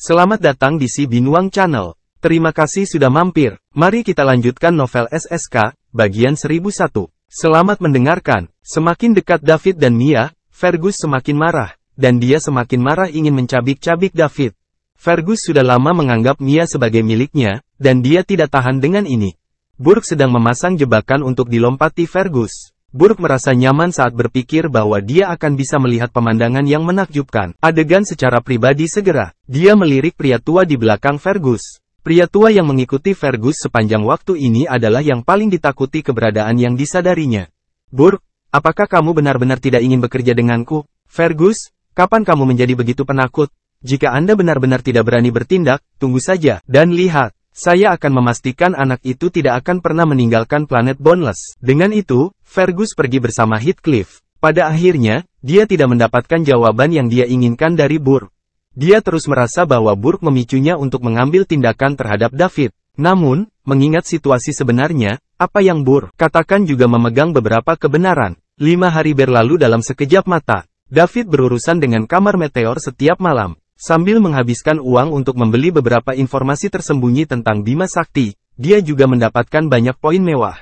Selamat datang di Si Binuang Channel. Terima kasih sudah mampir. Mari kita lanjutkan novel SSK, bagian 1001. Selamat mendengarkan. Semakin dekat David dan Mia, Fergus semakin marah. Dan dia semakin marah ingin mencabik-cabik David. Fergus sudah lama menganggap Mia sebagai miliknya, dan dia tidak tahan dengan ini. Burke sedang memasang jebakan untuk dilompati Fergus. Burke merasa nyaman saat berpikir bahwa dia akan bisa melihat pemandangan yang menakjubkan. Adegan secara pribadi segera. Dia melirik pria tua di belakang Fergus. Pria tua yang mengikuti Fergus sepanjang waktu ini adalah yang paling ditakuti keberadaan yang disadarinya. Burke, apakah kamu benar-benar tidak ingin bekerja denganku? Fergus, kapan kamu menjadi begitu penakut? Jika Anda benar-benar tidak berani bertindak, tunggu saja, dan lihat. Saya akan memastikan anak itu tidak akan pernah meninggalkan planet Boundless. Dengan itu, Fergus pergi bersama Heathcliff. Pada akhirnya, dia tidak mendapatkan jawaban yang dia inginkan dari Burke. Dia terus merasa bahwa Burke memicunya untuk mengambil tindakan terhadap David. Namun, mengingat situasi sebenarnya, apa yang Burke katakan juga memegang beberapa kebenaran. 5 hari berlalu dalam sekejap mata. David berurusan dengan kamar meteor setiap malam. Sambil menghabiskan uang untuk membeli beberapa informasi tersembunyi tentang Bima Sakti, dia juga mendapatkan banyak poin mewah.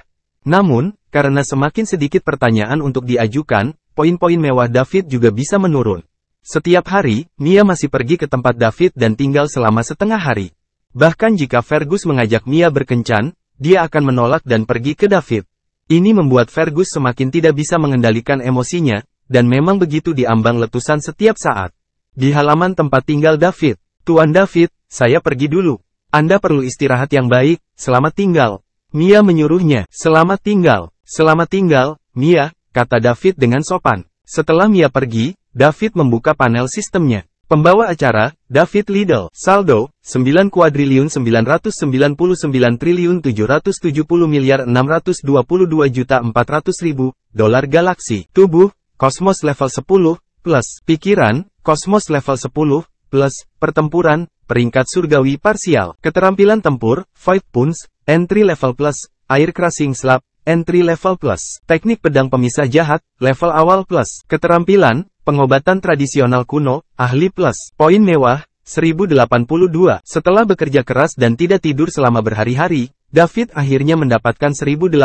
Namun, karena semakin sedikit pertanyaan untuk diajukan, poin-poin mewah David juga bisa menurun. Setiap hari, Mia masih pergi ke tempat David dan tinggal selama setengah hari. Bahkan jika Fergus mengajak Mia berkencan, dia akan menolak dan pergi ke David. Ini membuat Fergus semakin tidak bisa mengendalikan emosinya, dan memang begitu diambang letusan setiap saat. Di halaman tempat tinggal David, Tuan David, saya pergi dulu. Anda perlu istirahat yang baik, selamat tinggal. Mia menyuruhnya, selamat tinggal, Mia, kata David dengan sopan. Setelah Mia pergi, David membuka panel sistemnya. Pembawa acara, David Liddell, saldo, 9 kuadriliun 999 triliun 770 miliar 622 juta 400.000 dolar galaksi. Tubuh, kosmos level 10, plus, pikiran, kosmos level 10, plus, pertempuran, peringkat surgawi parsial, keterampilan tempur, 5 points, entry level plus, air crushing slab, entry level plus, teknik pedang pemisah jahat, level awal plus, keterampilan, pengobatan tradisional kuno, ahli plus, poin mewah, 1082. Setelah bekerja keras dan tidak tidur selama berhari-hari, David akhirnya mendapatkan 1082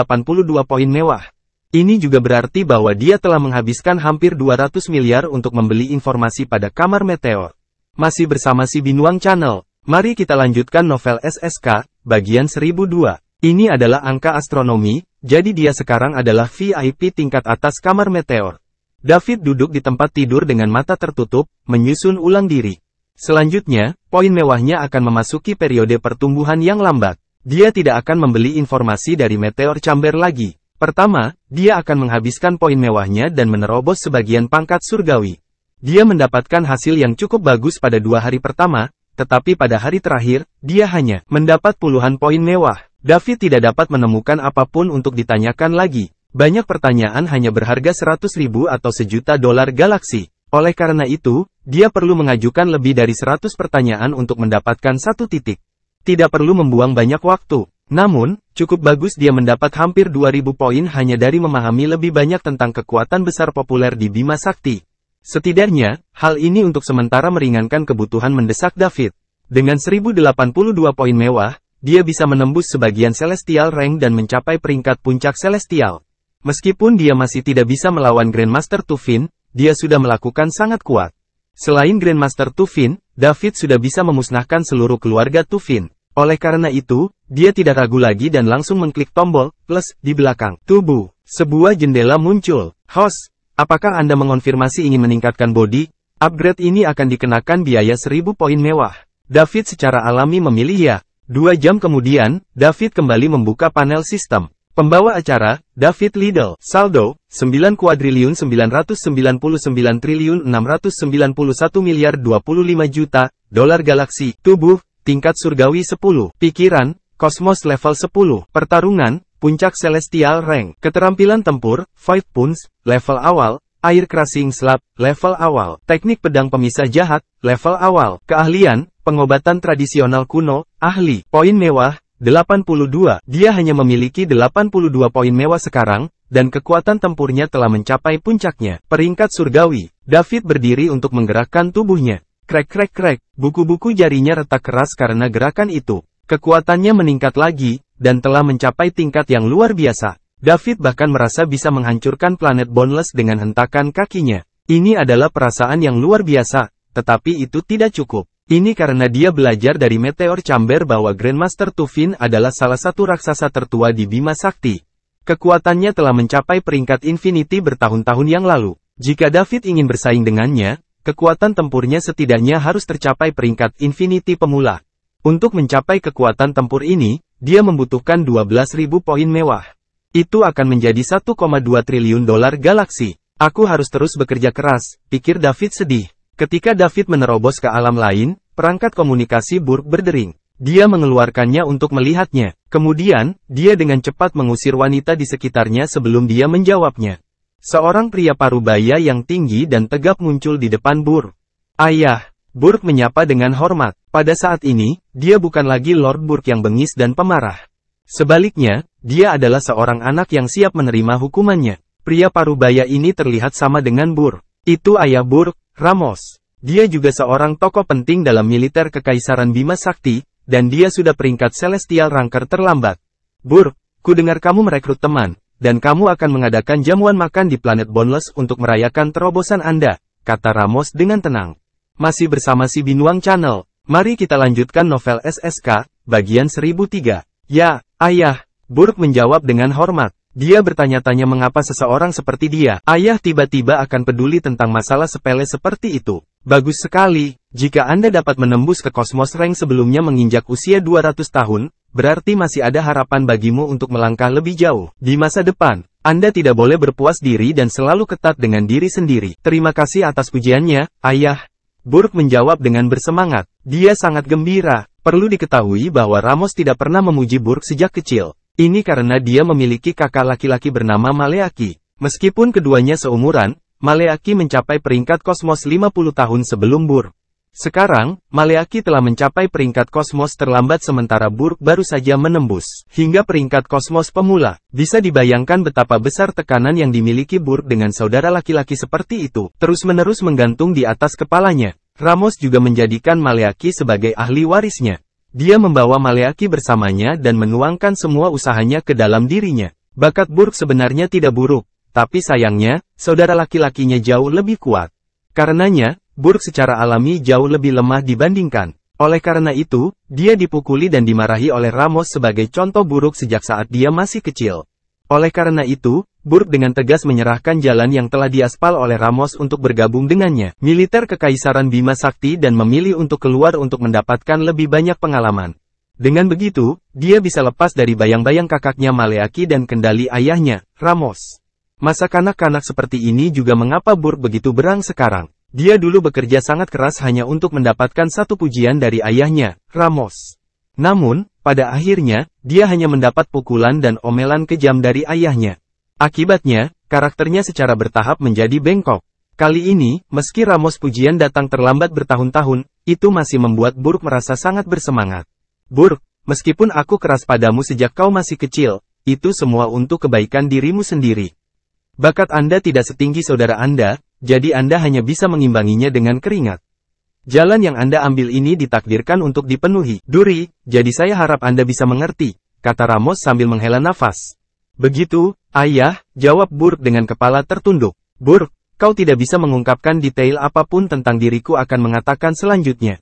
poin mewah. Ini juga berarti bahwa dia telah menghabiskan hampir 200 miliar untuk membeli informasi pada kamar meteor. Masih bersama Si Binuang Channel, mari kita lanjutkan novel SSK, bagian 1002. Ini adalah angka astronomi, jadi dia sekarang adalah VIP tingkat atas kamar meteor. David duduk di tempat tidur dengan mata tertutup, menyusun ulang diri. Selanjutnya, poin mewahnya akan memasuki periode pertumbuhan yang lambat. Dia tidak akan membeli informasi dari meteor chamber lagi. Pertama, dia akan menghabiskan poin mewahnya dan menerobos sebagian pangkat surgawi. Dia mendapatkan hasil yang cukup bagus pada 2 hari pertama, tetapi pada hari terakhir, dia hanya mendapat puluhan poin mewah. David tidak dapat menemukan apapun untuk ditanyakan lagi. Banyak pertanyaan hanya berharga 100.000 atau $1.000.000 galaksi. Oleh karena itu, dia perlu mengajukan lebih dari 100 pertanyaan untuk mendapatkan 1 titik. Tidak perlu membuang banyak waktu. Namun, cukup bagus dia mendapat hampir 2.000 poin hanya dari memahami lebih banyak tentang kekuatan besar populer di Bima Sakti. Setidaknya, hal ini untuk sementara meringankan kebutuhan mendesak David. Dengan 1082 poin mewah, dia bisa menembus sebagian Celestial Rank dan mencapai peringkat puncak Celestial. Meskipun dia masih tidak bisa melawan Grandmaster Tufin, dia sudah melakukan sangat kuat. Selain Grandmaster Tufin, David sudah bisa memusnahkan seluruh keluarga Tufin. Oleh karena itu, dia tidak ragu lagi dan langsung mengklik tombol plus di belakang tubuh. Sebuah jendela muncul. Host, apakah Anda mengonfirmasi ingin meningkatkan body? Upgrade ini akan dikenakan biaya 1000 poin mewah. David secara alami memilih ya. 2 jam kemudian, David kembali membuka panel sistem. Pembawa acara, David Liddell, saldo, 9 kuadriliun 999 triliun 691 miliar 25 juta dolar galaksi. Tubuh, tingkat surgawi 10, pikiran, kosmos level 10, pertarungan, puncak celestial rank, keterampilan tempur, 5 points, level awal, air crushing slab, level awal, teknik pedang pemisah jahat, level awal, keahlian, pengobatan tradisional kuno, ahli, poin mewah, 82. Dia hanya memiliki 82 poin mewah sekarang, dan kekuatan tempurnya telah mencapai puncaknya. Peringkat surgawi, David berdiri untuk menggerakkan tubuhnya. Krek krek krek, buku-buku jarinya retak keras karena gerakan itu. Kekuatannya meningkat lagi, dan telah mencapai tingkat yang luar biasa. David bahkan merasa bisa menghancurkan planet Boundless dengan hentakan kakinya. Ini adalah perasaan yang luar biasa, tetapi itu tidak cukup. Ini karena dia belajar dari Meteor Chamber bahwa Grandmaster Tufin adalah salah satu raksasa tertua di Bima Sakti. Kekuatannya telah mencapai peringkat Infinity bertahun-tahun yang lalu. Jika David ingin bersaing dengannya, kekuatan tempurnya setidaknya harus tercapai peringkat Infinity pemula. Untuk mencapai kekuatan tempur ini, dia membutuhkan 12.000 poin mewah. Itu akan menjadi 1,2 triliun dolar galaksi. Aku harus terus bekerja keras, pikir David sedih. Ketika David menerobos ke alam lain, perangkat komunikasi Burg berdering. Dia mengeluarkannya untuk melihatnya. Kemudian, dia dengan cepat mengusir wanita di sekitarnya sebelum dia menjawabnya. Seorang pria parubaya yang tinggi dan tegap muncul di depan Burg. Ayah, Burg menyapa dengan hormat. Pada saat ini, dia bukan lagi Lord Burg yang bengis dan pemarah. Sebaliknya, dia adalah seorang anak yang siap menerima hukumannya. Pria parubaya ini terlihat sama dengan Burg. Itu ayah Burg, Ramos. Dia juga seorang tokoh penting dalam militer Kekaisaran Bima Sakti, dan dia sudah peringkat Celestial Ranker terlambat. Burg, ku dengar kamu merekrut teman, dan kamu akan mengadakan jamuan makan di planet Boundless untuk merayakan terobosan Anda, kata Ramos dengan tenang. Masih bersama si Binuang Channel, mari kita lanjutkan novel SSK, bagian 1003. Ya, ayah, Burg menjawab dengan hormat. Dia bertanya-tanya mengapa seseorang seperti dia, ayah tiba-tiba akan peduli tentang masalah sepele seperti itu. Bagus sekali, jika Anda dapat menembus ke Cosmos Rank sebelumnya menginjak usia 200 tahun, berarti masih ada harapan bagimu untuk melangkah lebih jauh. Di masa depan, Anda tidak boleh berpuas diri dan selalu ketat dengan diri sendiri. Terima kasih atas pujiannya, ayah. Burg menjawab dengan bersemangat. Dia sangat gembira. Perlu diketahui bahwa Ramos tidak pernah memuji Burg sejak kecil. Ini karena dia memiliki kakak laki-laki bernama Maleaki. Meskipun keduanya seumuran, Maleaki mencapai peringkat kosmos 50 tahun sebelum Burg. Sekarang, Maleaki telah mencapai peringkat kosmos terlambat sementara Burg baru saja menembus hingga peringkat kosmos pemula. Bisa dibayangkan betapa besar tekanan yang dimiliki Burg dengan saudara laki-laki seperti itu, terus-menerus menggantung di atas kepalanya. Ramos juga menjadikan Maleaki sebagai ahli warisnya. Dia membawa Maleaki bersamanya dan menuangkan semua usahanya ke dalam dirinya. Bakat Burg sebenarnya tidak buruk, tapi sayangnya, saudara laki-lakinya jauh lebih kuat. Karenanya, Burg secara alami jauh lebih lemah dibandingkan. Oleh karena itu, dia dipukuli dan dimarahi oleh Ramos sebagai contoh buruk sejak saat dia masih kecil. Oleh karena itu, Burg dengan tegas menyerahkan jalan yang telah diaspal oleh Ramos untuk bergabung dengannya, militer Kekaisaran Bima Sakti dan memilih untuk keluar untuk mendapatkan lebih banyak pengalaman. Dengan begitu, dia bisa lepas dari bayang-bayang kakaknya Maleaki dan kendali ayahnya, Ramos. Masa kanak-kanak seperti ini juga mengapa Burg begitu berang sekarang. Dia dulu bekerja sangat keras hanya untuk mendapatkan satu pujian dari ayahnya, Ramos. Namun, pada akhirnya, dia hanya mendapat pukulan dan omelan kejam dari ayahnya. Akibatnya, karakternya secara bertahap menjadi bengkok. Kali ini, meski Ramos pujian datang terlambat bertahun-tahun, itu masih membuat Burg merasa sangat bersemangat. Burg, meskipun aku keras padamu sejak kau masih kecil, itu semua untuk kebaikan dirimu sendiri. Bakat Anda tidak setinggi saudara Anda, jadi Anda hanya bisa mengimbanginya dengan keringat. Jalan yang Anda ambil ini ditakdirkan untuk dipenuhi. Duri, jadi saya harap Anda bisa mengerti, kata Ramos sambil menghela nafas. Begitu, ayah, jawab Burg dengan kepala tertunduk. Burg, kau tidak bisa mengungkapkan detail apapun tentang diriku akan mengatakan selanjutnya.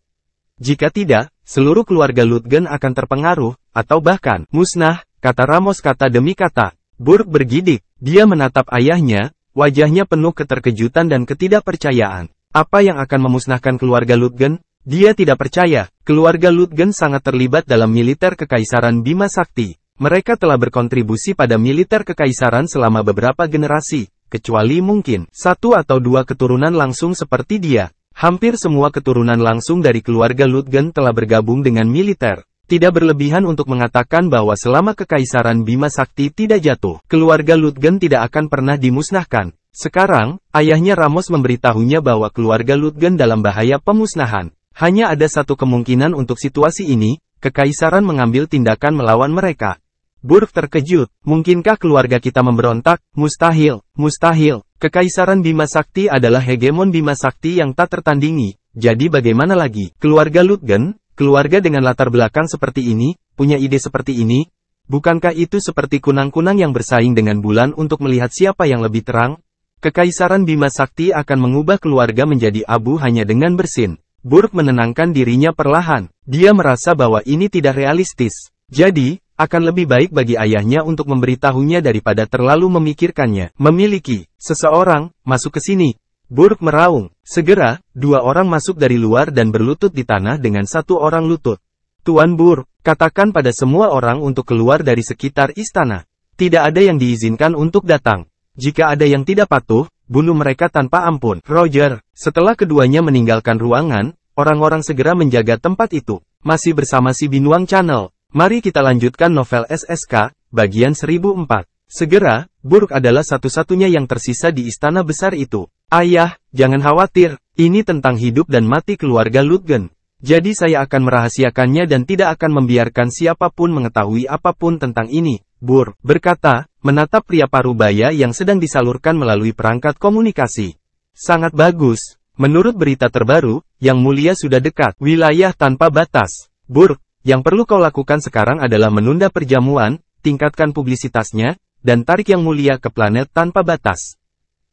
Jika tidak, seluruh keluarga Lutgen akan terpengaruh, atau bahkan musnah, kata Ramos kata demi kata. Burg bergidik, dia menatap ayahnya, wajahnya penuh keterkejutan dan ketidakpercayaan. Apa yang akan memusnahkan keluarga Lutgen? Dia tidak percaya, keluarga Lutgen sangat terlibat dalam militer Kekaisaran Bima Sakti. Mereka telah berkontribusi pada militer kekaisaran selama beberapa generasi, kecuali mungkin satu atau dua keturunan langsung seperti dia. Hampir semua keturunan langsung dari keluarga Lutgen telah bergabung dengan militer. Tidak berlebihan untuk mengatakan bahwa selama Kekaisaran Bima Sakti tidak jatuh, keluarga Lutgen tidak akan pernah dimusnahkan. Sekarang, ayahnya Ramos memberitahunya bahwa keluarga Lutgen dalam bahaya pemusnahan. Hanya ada satu kemungkinan untuk situasi ini, Kekaisaran mengambil tindakan melawan mereka. Burg terkejut, mungkinkah keluarga kita memberontak? Mustahil, mustahil. Kekaisaran Bima Sakti adalah hegemon Bima Sakti yang tak tertandingi, jadi bagaimana lagi? Keluarga Lutgen, keluarga dengan latar belakang seperti ini, punya ide seperti ini? Bukankah itu seperti kunang-kunang yang bersaing dengan bulan untuk melihat siapa yang lebih terang? Kekaisaran Bima Sakti akan mengubah keluarga menjadi abu hanya dengan bersin. Burke menenangkan dirinya perlahan. Dia merasa bahwa ini tidak realistis. Jadi, akan lebih baik bagi ayahnya untuk memberitahunya daripada terlalu memikirkannya. Memiliki seseorang masuk ke sini. Burke meraung. Segera, dua orang masuk dari luar dan berlutut di tanah dengan satu orang lutut. Tuan Burke, katakan pada semua orang untuk keluar dari sekitar istana. Tidak ada yang diizinkan untuk datang. Jika ada yang tidak patuh, bunuh mereka tanpa ampun. Roger, setelah keduanya meninggalkan ruangan, orang-orang segera menjaga tempat itu. Masih bersama si Binuang Channel. Mari kita lanjutkan novel SSK, bagian 1004. Segera, Burke adalah satu-satunya yang tersisa di istana besar itu. Ayah, jangan khawatir, ini tentang hidup dan mati keluarga Lutgen. Jadi saya akan merahasiakannya dan tidak akan membiarkan siapapun mengetahui apapun tentang ini. Burke berkata, menatap pria parubaya yang sedang disalurkan melalui perangkat komunikasi. Sangat bagus. Menurut berita terbaru, Yang Mulia sudah dekat. Wilayah tanpa batas. Burke, yang perlu kau lakukan sekarang adalah menunda perjamuan, tingkatkan publisitasnya, dan tarik Yang Mulia ke planet tanpa batas.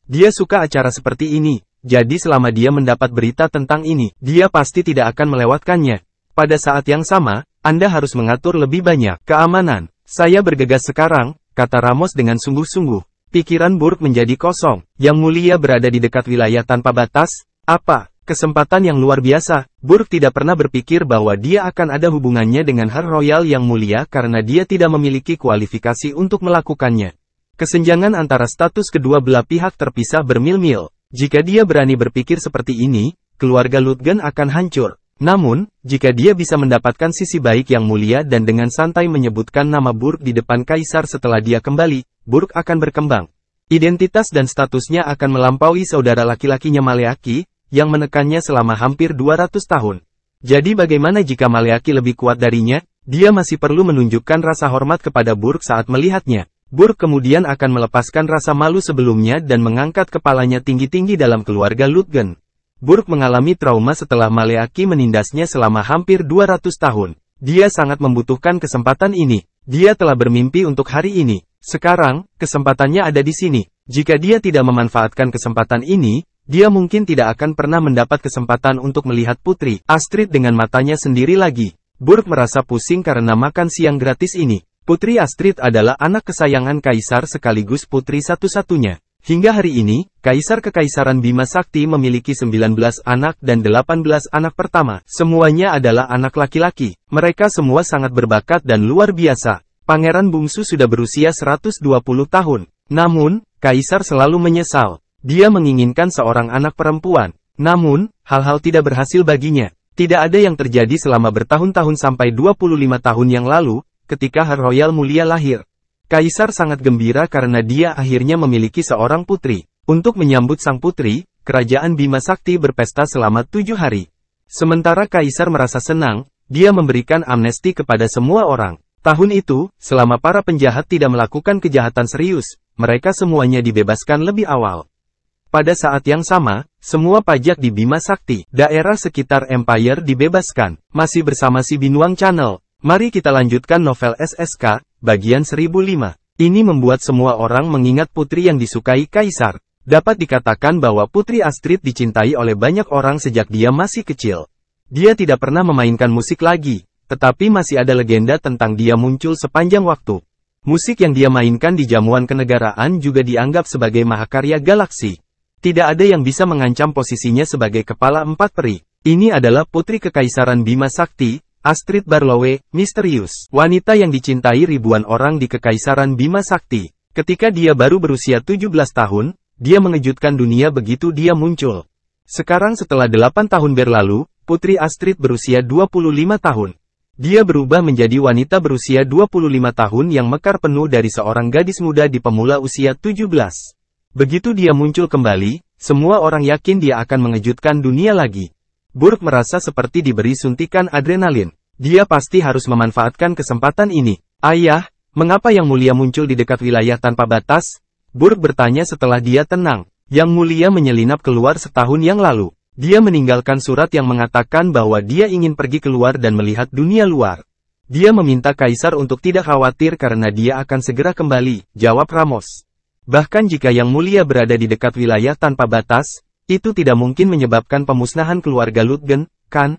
Dia suka acara seperti ini. Jadi selama dia mendapat berita tentang ini, dia pasti tidak akan melewatkannya. Pada saat yang sama, Anda harus mengatur lebih banyak keamanan. Saya bergegas sekarang, kata Ramos dengan sungguh-sungguh. Pikiran Burke menjadi kosong. Yang Mulia berada di dekat wilayah tanpa batas. Apa? Kesempatan yang luar biasa. Burke tidak pernah berpikir bahwa dia akan ada hubungannya dengan Her Royal Yang Mulia karena dia tidak memiliki kualifikasi untuk melakukannya. Kesenjangan antara status kedua belah pihak terpisah bermil-mil. Jika dia berani berpikir seperti ini, keluarga Lutgen akan hancur. Namun, jika dia bisa mendapatkan sisi baik Yang Mulia dan dengan santai menyebutkan nama Burke di depan Kaisar setelah dia kembali, Burke akan berkembang. Identitas dan statusnya akan melampaui saudara laki-lakinya Maleaki, yang menekannya selama hampir 200 tahun. Jadi bagaimana jika Maleaki lebih kuat darinya? Dia masih perlu menunjukkan rasa hormat kepada Burke saat melihatnya. Burke kemudian akan melepaskan rasa malu sebelumnya dan mengangkat kepalanya tinggi-tinggi dalam keluarga Lutgen. Burke mengalami trauma setelah Maleaki menindasnya selama hampir 200 tahun. Dia sangat membutuhkan kesempatan ini. Dia telah bermimpi untuk hari ini. Sekarang, kesempatannya ada di sini. Jika dia tidak memanfaatkan kesempatan ini, dia mungkin tidak akan pernah mendapat kesempatan untuk melihat Putri Astrid dengan matanya sendiri lagi. Burke merasa pusing karena makan siang gratis ini. Putri Astrid adalah anak kesayangan Kaisar sekaligus putri satu-satunya. Hingga hari ini, Kaisar Kekaisaran Bima Sakti memiliki 19 anak dan 18 anak pertama. Semuanya adalah anak laki-laki. Mereka semua sangat berbakat dan luar biasa. Pangeran bungsu sudah berusia 120 tahun. Namun, Kaisar selalu menyesal. Dia menginginkan seorang anak perempuan. Namun, hal-hal tidak berhasil baginya. Tidak ada yang terjadi selama bertahun-tahun sampai 25 tahun yang lalu, ketika Her Royal Mulia lahir. Kaisar sangat gembira karena dia akhirnya memiliki seorang putri. Untuk menyambut sang putri, kerajaan Bima Sakti berpesta selama 7 hari. Sementara Kaisar merasa senang, dia memberikan amnesti kepada semua orang. Tahun itu, selama para penjahat tidak melakukan kejahatan serius, mereka semuanya dibebaskan lebih awal. Pada saat yang sama, semua pajak di Bima Sakti, daerah sekitar Empire dibebaskan. Masih bersama si Binuang Channel. Mari kita lanjutkan novel SSK, bagian 1005. Ini membuat semua orang mengingat putri yang disukai Kaisar. Dapat dikatakan bahwa Putri Astrid dicintai oleh banyak orang sejak dia masih kecil. Dia tidak pernah memainkan musik lagi, tetapi masih ada legenda tentang dia muncul sepanjang waktu. Musik yang dia mainkan di jamuan kenegaraan juga dianggap sebagai mahakarya galaksi. Tidak ada yang bisa mengancam posisinya sebagai kepala 4 peri. Ini adalah Putri Kekaisaran Bima Sakti, Astrid Barlowe, misterius. Wanita yang dicintai ribuan orang di Kekaisaran Bima Sakti. Ketika dia baru berusia 17 tahun, dia mengejutkan dunia begitu dia muncul. Sekarang setelah 8 tahun berlalu, Putri Astrid berusia 25 tahun. Dia berubah menjadi wanita berusia 25 tahun yang mekar penuh dari seorang gadis muda di pemula usia 17. Begitu dia muncul kembali, semua orang yakin dia akan mengejutkan dunia lagi. Burke merasa seperti diberi suntikan adrenalin. Dia pasti harus memanfaatkan kesempatan ini. Ayah, mengapa Yang Mulia muncul di dekat wilayah tanpa batas? Burke bertanya setelah dia tenang. Yang Mulia menyelinap keluar setahun yang lalu. Dia meninggalkan surat yang mengatakan bahwa dia ingin pergi keluar dan melihat dunia luar. Dia meminta Kaisar untuk tidak khawatir karena dia akan segera kembali, jawab Ramos. Bahkan jika Yang Mulia berada di dekat wilayah tanpa batas, itu tidak mungkin menyebabkan pemusnahan keluarga Lutgen, kan?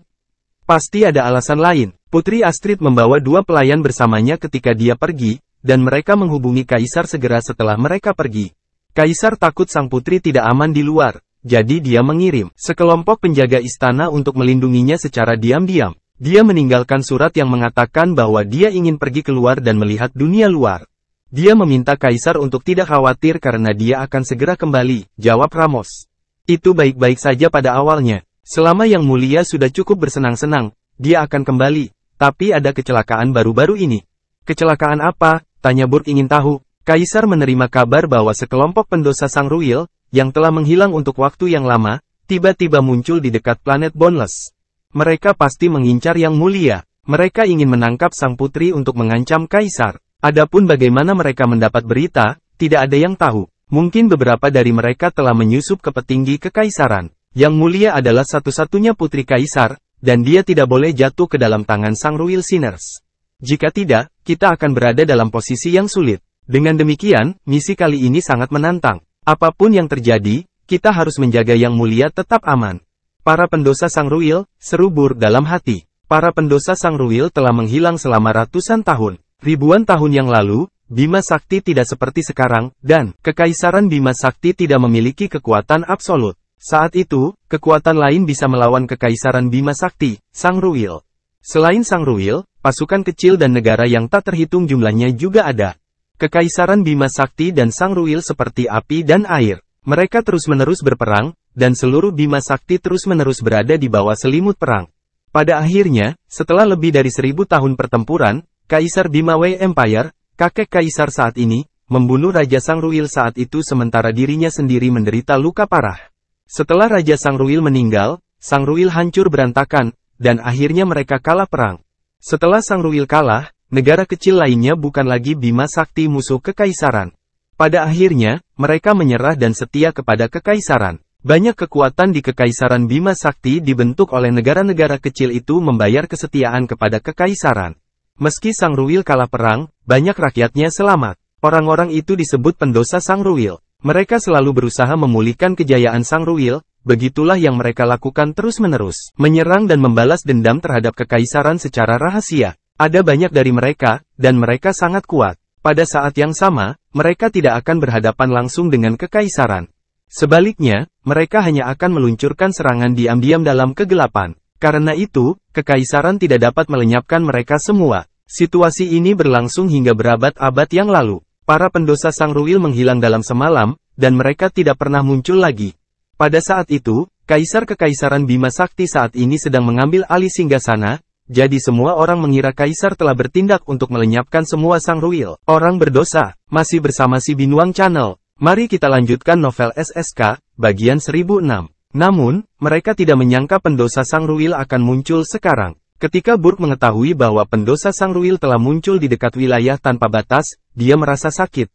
Pasti ada alasan lain. Putri Astrid membawa 2 pelayan bersamanya ketika dia pergi, dan mereka menghubungi Kaisar segera setelah mereka pergi. Kaisar takut sang putri tidak aman di luar, jadi dia mengirim sekelompok penjaga istana untuk melindunginya secara diam-diam. Dia meninggalkan surat yang mengatakan bahwa dia ingin pergi keluar dan melihat dunia luar. Dia meminta Kaisar untuk tidak khawatir karena dia akan segera kembali, jawab Ramos. Itu baik-baik saja pada awalnya. Selama Yang Mulia sudah cukup bersenang-senang, dia akan kembali. Tapi ada kecelakaan baru-baru ini. Kecelakaan apa? Tanya Burg ingin tahu. Kaisar menerima kabar bahwa sekelompok pendosa Sangruil, yang telah menghilang untuk waktu yang lama, tiba-tiba muncul di dekat planet Boundless. Mereka pasti mengincar Yang Mulia. Mereka ingin menangkap sang putri untuk mengancam Kaisar. Adapun bagaimana mereka mendapat berita, tidak ada yang tahu. Mungkin beberapa dari mereka telah menyusup ke petinggi kekaisaran. Yang Mulia adalah satu-satunya putri Kaisar, dan dia tidak boleh jatuh ke dalam tangan Sangruil Sinners. Jika tidak, kita akan berada dalam posisi yang sulit. Dengan demikian, misi kali ini sangat menantang. Apapun yang terjadi, kita harus menjaga Yang Mulia tetap aman. Para pendosa Sangruil, seru Burg dalam hati. Para pendosa Sangruil telah menghilang selama ratusan tahun. Ribuan tahun yang lalu, Bima Sakti tidak seperti sekarang, dan Kekaisaran Bima Sakti tidak memiliki kekuatan absolut. Saat itu, kekuatan lain bisa melawan Kekaisaran Bima Sakti, Sangruil. Selain Sangruil, pasukan kecil dan negara yang tak terhitung jumlahnya juga ada. Kekaisaran Bima Sakti dan Sangruil seperti api dan air. Mereka terus-menerus berperang, dan seluruh Bima Sakti terus-menerus berada di bawah selimut perang. Pada akhirnya, setelah lebih dari 1000 tahun pertempuran, Kaisar Bima Wei Empire, kakek Kaisar saat ini, membunuh Raja Sangruil saat itu sementara dirinya sendiri menderita luka parah. Setelah Raja Sangruil meninggal, Sangruil hancur berantakan, dan akhirnya mereka kalah perang. Setelah Sangruil kalah, negara kecil lainnya bukan lagi Bima Sakti musuh kekaisaran. Pada akhirnya, mereka menyerah dan setia kepada kekaisaran. Banyak kekuatan di Kekaisaran Bima Sakti dibentuk oleh negara-negara kecil itu membayar kesetiaan kepada kekaisaran. Meski Sangruil kalah perang, banyak rakyatnya selamat. Orang-orang itu disebut pendosa Sangruil. Mereka selalu berusaha memulihkan kejayaan Sangruil, begitulah yang mereka lakukan terus-menerus. Menyerang dan membalas dendam terhadap kekaisaran secara rahasia. Ada banyak dari mereka, dan mereka sangat kuat. Pada saat yang sama, mereka tidak akan berhadapan langsung dengan kekaisaran. Sebaliknya, mereka hanya akan meluncurkan serangan diam-diam dalam kegelapan. Karena itu, kekaisaran tidak dapat melenyapkan mereka semua. Situasi ini berlangsung hingga berabad-abad yang lalu. Para pendosa Sangruil menghilang dalam semalam, dan mereka tidak pernah muncul lagi. Pada saat itu, Kaisar Kekaisaran Bima Sakti saat ini sedang mengambil alih singgasana, jadi semua orang mengira Kaisar telah bertindak untuk melenyapkan semua Sangruil. Orang berdosa, masih bersama si Binuang Channel. Mari kita lanjutkan novel SSK, bagian 1006. Namun, mereka tidak menyangka pendosa Sangruil akan muncul sekarang. Ketika Burg mengetahui bahwa pendosa Sangruil telah muncul di dekat wilayah tanpa batas, dia merasa sakit.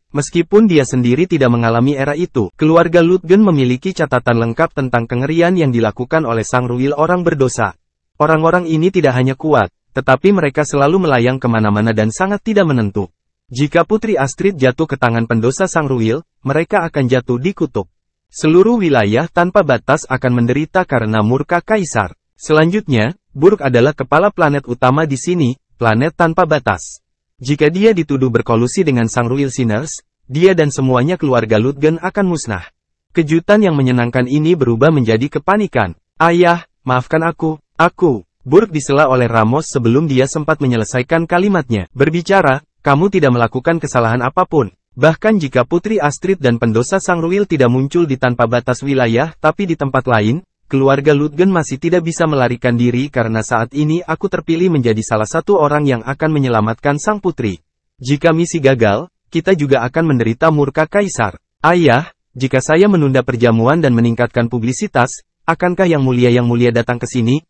Meskipun dia sendiri tidak mengalami era itu, keluarga Lutgen memiliki catatan lengkap tentang kengerian yang dilakukan oleh Sangruil orang berdosa. Orang-orang ini tidak hanya kuat, tetapi mereka selalu melayang kemana-mana dan sangat tidak menentu. Jika Putri Astrid jatuh ke tangan pendosa Sangruil, mereka akan jatuh di kutub. Seluruh wilayah tanpa batas akan menderita karena murka Kaisar. Selanjutnya, Burg adalah kepala planet utama di sini, planet tanpa batas. Jika dia dituduh berkolusi dengan Sangruil Sinners, dia dan semuanya keluarga Lutgen akan musnah. Kejutan yang menyenangkan ini berubah menjadi kepanikan. Ayah, maafkan aku. Burg disela oleh Ramos sebelum dia sempat menyelesaikan kalimatnya. Berbicara, kamu tidak melakukan kesalahan apapun. Bahkan jika Putri Astrid dan pendosa Sangruil tidak muncul di tanpa batas wilayah tapi di tempat lain, keluarga Lutgen masih tidak bisa melarikan diri karena saat ini aku terpilih menjadi salah satu orang yang akan menyelamatkan sang putri. Jika misi gagal, kita juga akan menderita murka Kaisar. Ayah, jika saya menunda perjamuan dan meningkatkan publisitas, akankah Yang Mulia datang ke sini?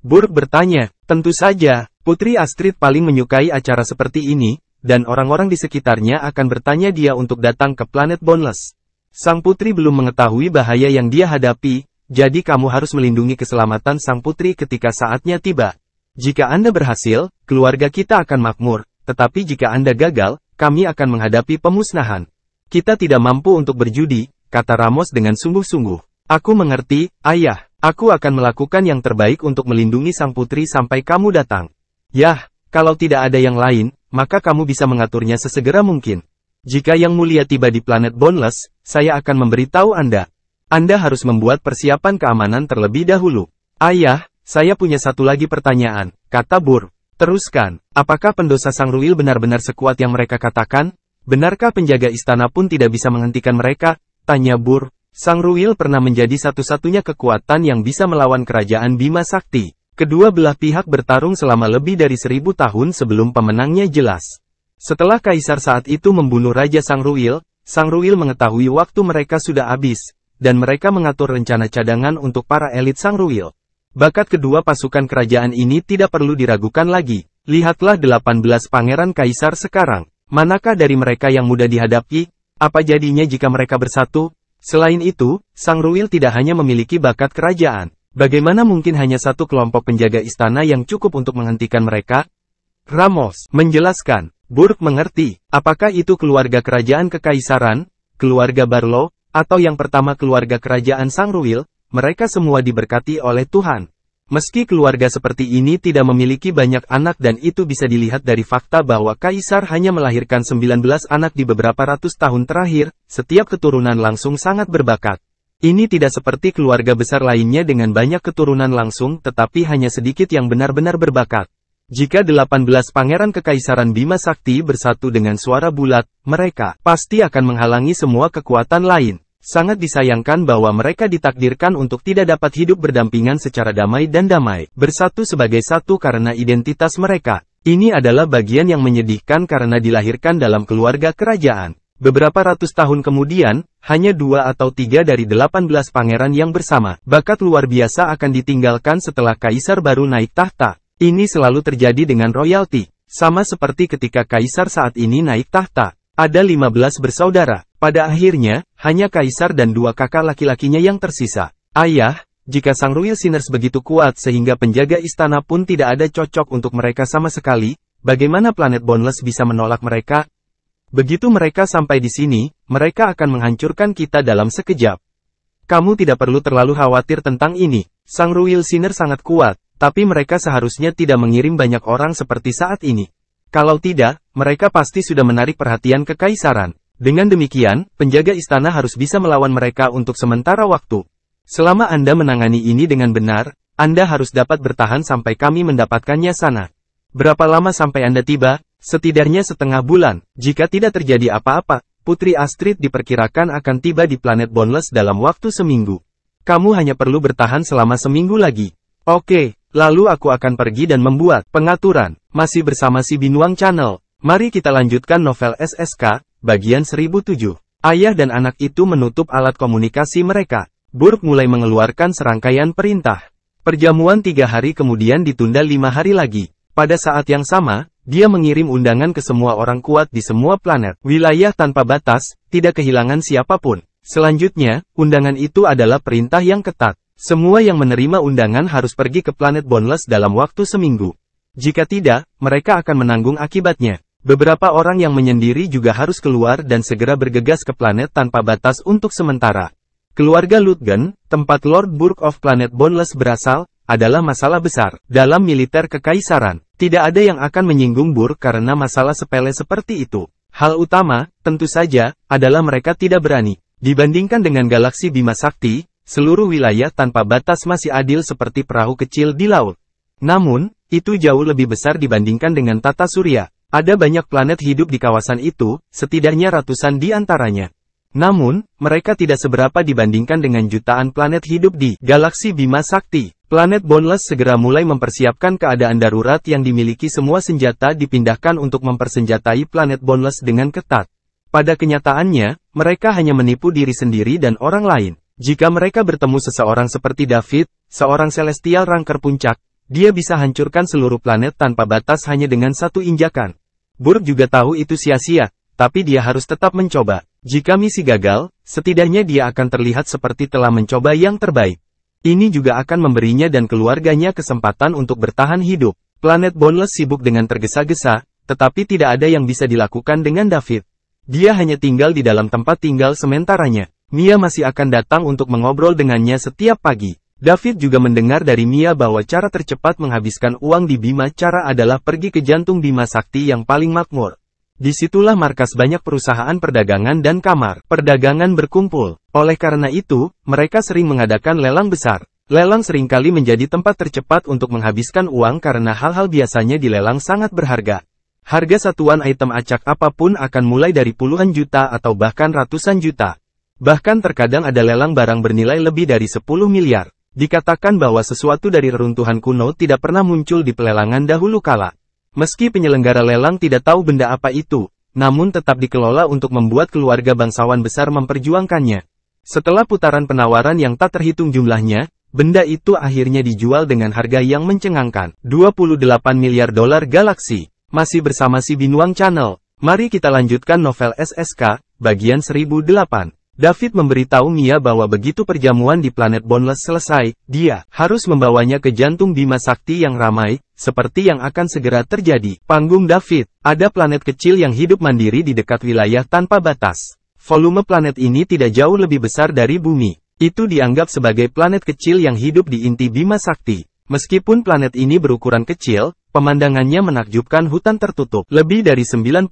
Burg bertanya. Tentu saja, Putri Astrid paling menyukai acara seperti ini, dan orang-orang di sekitarnya akan bertanya dia untuk datang ke planet Boundless. Sang putri belum mengetahui bahaya yang dia hadapi, jadi kamu harus melindungi keselamatan sang putri ketika saatnya tiba. Jika Anda berhasil, keluarga kita akan makmur, tetapi jika Anda gagal, kami akan menghadapi pemusnahan. Kita tidak mampu untuk berjudi, kata Ramos dengan sungguh-sungguh. Aku mengerti, ayah. Aku akan melakukan yang terbaik untuk melindungi sang putri sampai kamu datang. Yah, kalau tidak ada yang lain, maka kamu bisa mengaturnya sesegera mungkin. Jika Yang Mulia tiba di planet Boundless, saya akan memberitahu Anda. Anda harus membuat persiapan keamanan terlebih dahulu. Ayah, saya punya satu lagi pertanyaan, kata Burr. Teruskan, apakah pendosa Sang Ruil benar-benar sekuat yang mereka katakan? Benarkah penjaga istana pun tidak bisa menghentikan mereka? Tanya Burr. Sang Ruil pernah menjadi satu-satunya kekuatan yang bisa melawan kerajaan Bima Sakti. Kedua belah pihak bertarung selama lebih dari 1000 tahun sebelum pemenangnya jelas. Setelah Kaisar saat itu membunuh Raja Sang Ruil mengetahui waktu mereka sudah habis, dan mereka mengatur rencana cadangan untuk para elit Sang Ruil. Bakat kedua pasukan kerajaan ini tidak perlu diragukan lagi. Lihatlah 18 pangeran Kaisar sekarang. Manakah dari mereka yang mudah dihadapi? Apa jadinya jika mereka bersatu? Selain itu, Sang Ruil tidak hanya memiliki bakat kerajaan. Bagaimana mungkin hanya satu kelompok penjaga istana yang cukup untuk menghentikan mereka? Ramos menjelaskan. Burr mengerti. Apakah itu keluarga kerajaan kekaisaran, keluarga Barlow, atau yang pertama keluarga kerajaan Sang Ruil? Mereka semua diberkati oleh Tuhan. Meski keluarga seperti ini tidak memiliki banyak anak dan itu bisa dilihat dari fakta bahwa Kaisar hanya melahirkan 19 anak di beberapa ratus tahun terakhir, setiap keturunan langsung sangat berbakat. Ini tidak seperti keluarga besar lainnya dengan banyak keturunan langsung tetapi hanya sedikit yang benar-benar berbakat. Jika 18 pangeran kekaisaran Bima Sakti bersatu dengan suara bulat, mereka pasti akan menghalangi semua kekuatan lain. Sangat disayangkan bahwa mereka ditakdirkan untuk tidak dapat hidup berdampingan secara damai dan damai, bersatu sebagai satu karena identitas mereka. Ini adalah bagian yang menyedihkan karena dilahirkan dalam keluarga kerajaan. Beberapa ratus tahun kemudian, hanya 2 atau 3 dari 18 pangeran yang bersama bakat luar biasa akan ditinggalkan setelah kaisar baru naik tahta. Ini selalu terjadi dengan royalty, sama seperti ketika kaisar saat ini naik tahta. Ada 15 bersaudara. Pada akhirnya, hanya kaisar dan 2 kakak laki-lakinya yang tersisa. Ayah, jika Sang Ruil Sinners begitu kuat sehingga penjaga istana pun tidak ada cocok untuk mereka sama sekali, bagaimana planet Boundless bisa menolak mereka? Begitu mereka sampai di sini, mereka akan menghancurkan kita dalam sekejap. Kamu tidak perlu terlalu khawatir tentang ini. Sang Ruil Sinners sangat kuat, tapi mereka seharusnya tidak mengirim banyak orang seperti saat ini. Kalau tidak, mereka pasti sudah menarik perhatian kekaisaran. Dengan demikian, penjaga istana harus bisa melawan mereka untuk sementara waktu. Selama Anda menangani ini dengan benar, Anda harus dapat bertahan sampai kami mendapatkannya sana. Berapa lama sampai Anda tiba? Setidaknya setengah bulan. Jika tidak terjadi apa-apa, Putri Astrid diperkirakan akan tiba di planet Boundless dalam waktu seminggu. Kamu hanya perlu bertahan selama seminggu lagi. Oke, lalu aku akan pergi dan membuat pengaturan. Masih bersama si Binuang Channel. Mari kita lanjutkan novel SSK, bagian 1007. Ayah dan anak itu menutup alat komunikasi mereka. Burr mulai mengeluarkan serangkaian perintah. Perjamuan 3 hari kemudian ditunda 5 hari lagi. Pada saat yang sama, dia mengirim undangan ke semua orang kuat di semua planet. Wilayah tanpa batas, tidak kehilangan siapapun. Selanjutnya, undangan itu adalah perintah yang ketat. Semua yang menerima undangan harus pergi ke planet Boundless dalam waktu seminggu. Jika tidak, mereka akan menanggung akibatnya. Beberapa orang yang menyendiri juga harus keluar dan segera bergegas ke planet tanpa batas untuk sementara. Keluarga Lutgen, tempat Lord Burr of Planet Boundless berasal, adalah masalah besar dalam militer kekaisaran. Tidak ada yang akan menyinggung Burr karena masalah sepele seperti itu. Hal utama, tentu saja, adalah mereka tidak berani. Dibandingkan dengan galaksi Bima Sakti, seluruh wilayah tanpa batas masih adil seperti perahu kecil di laut. Namun, itu jauh lebih besar dibandingkan dengan tata surya. Ada banyak planet hidup di kawasan itu, setidaknya ratusan di antaranya. Namun, mereka tidak seberapa dibandingkan dengan jutaan planet hidup di galaksi Bima Sakti. Planet Boundless segera mulai mempersiapkan keadaan darurat yang dimiliki semua senjata dipindahkan untuk mempersenjatai planet Boundless dengan ketat. Pada kenyataannya, mereka hanya menipu diri sendiri dan orang lain. Jika mereka bertemu seseorang seperti David, seorang celestial ranker puncak, dia bisa hancurkan seluruh planet tanpa batas hanya dengan satu injakan. Burr juga tahu itu sia-sia, tapi dia harus tetap mencoba. Jika misi gagal, setidaknya dia akan terlihat seperti telah mencoba yang terbaik. Ini juga akan memberinya dan keluarganya kesempatan untuk bertahan hidup. Planet Boundless sibuk dengan tergesa-gesa, tetapi tidak ada yang bisa dilakukan dengan David. Dia hanya tinggal di dalam tempat tinggal sementaranya. Mia masih akan datang untuk mengobrol dengannya setiap pagi. David juga mendengar dari Mia bahwa cara tercepat menghabiskan uang di Bima Cara adalah pergi ke jantung Bima Sakti yang paling makmur. Disitulah markas banyak perusahaan perdagangan dan kamar perdagangan berkumpul. Oleh karena itu, mereka sering mengadakan lelang besar. Lelang seringkali menjadi tempat tercepat untuk menghabiskan uang karena hal-hal biasanya di lelang sangat berharga. Harga satuan item acak apapun akan mulai dari puluhan juta atau bahkan ratusan juta. Bahkan terkadang ada lelang barang bernilai lebih dari 10 miliar. Dikatakan bahwa sesuatu dari reruntuhan kuno tidak pernah muncul di pelelangan dahulu kala. Meski penyelenggara lelang tidak tahu benda apa itu, namun tetap dikelola untuk membuat keluarga bangsawan besar memperjuangkannya. Setelah putaran penawaran yang tak terhitung jumlahnya, benda itu akhirnya dijual dengan harga yang mencengangkan. 28 miliar dolar galaksi. Masih bersama si Binuang Channel. Mari kita lanjutkan novel SSK, bagian 1008. David memberitahu Mia bahwa begitu perjamuan di planet Boundless selesai, dia harus membawanya ke jantung Bima Sakti yang ramai, seperti yang akan segera terjadi. Panggung David, ada planet kecil yang hidup mandiri di dekat wilayah tanpa batas. Volume planet ini tidak jauh lebih besar dari bumi. Itu dianggap sebagai planet kecil yang hidup di inti Bima Sakti. Meskipun planet ini berukuran kecil, pemandangannya menakjubkan hutan tertutup. Lebih dari 90%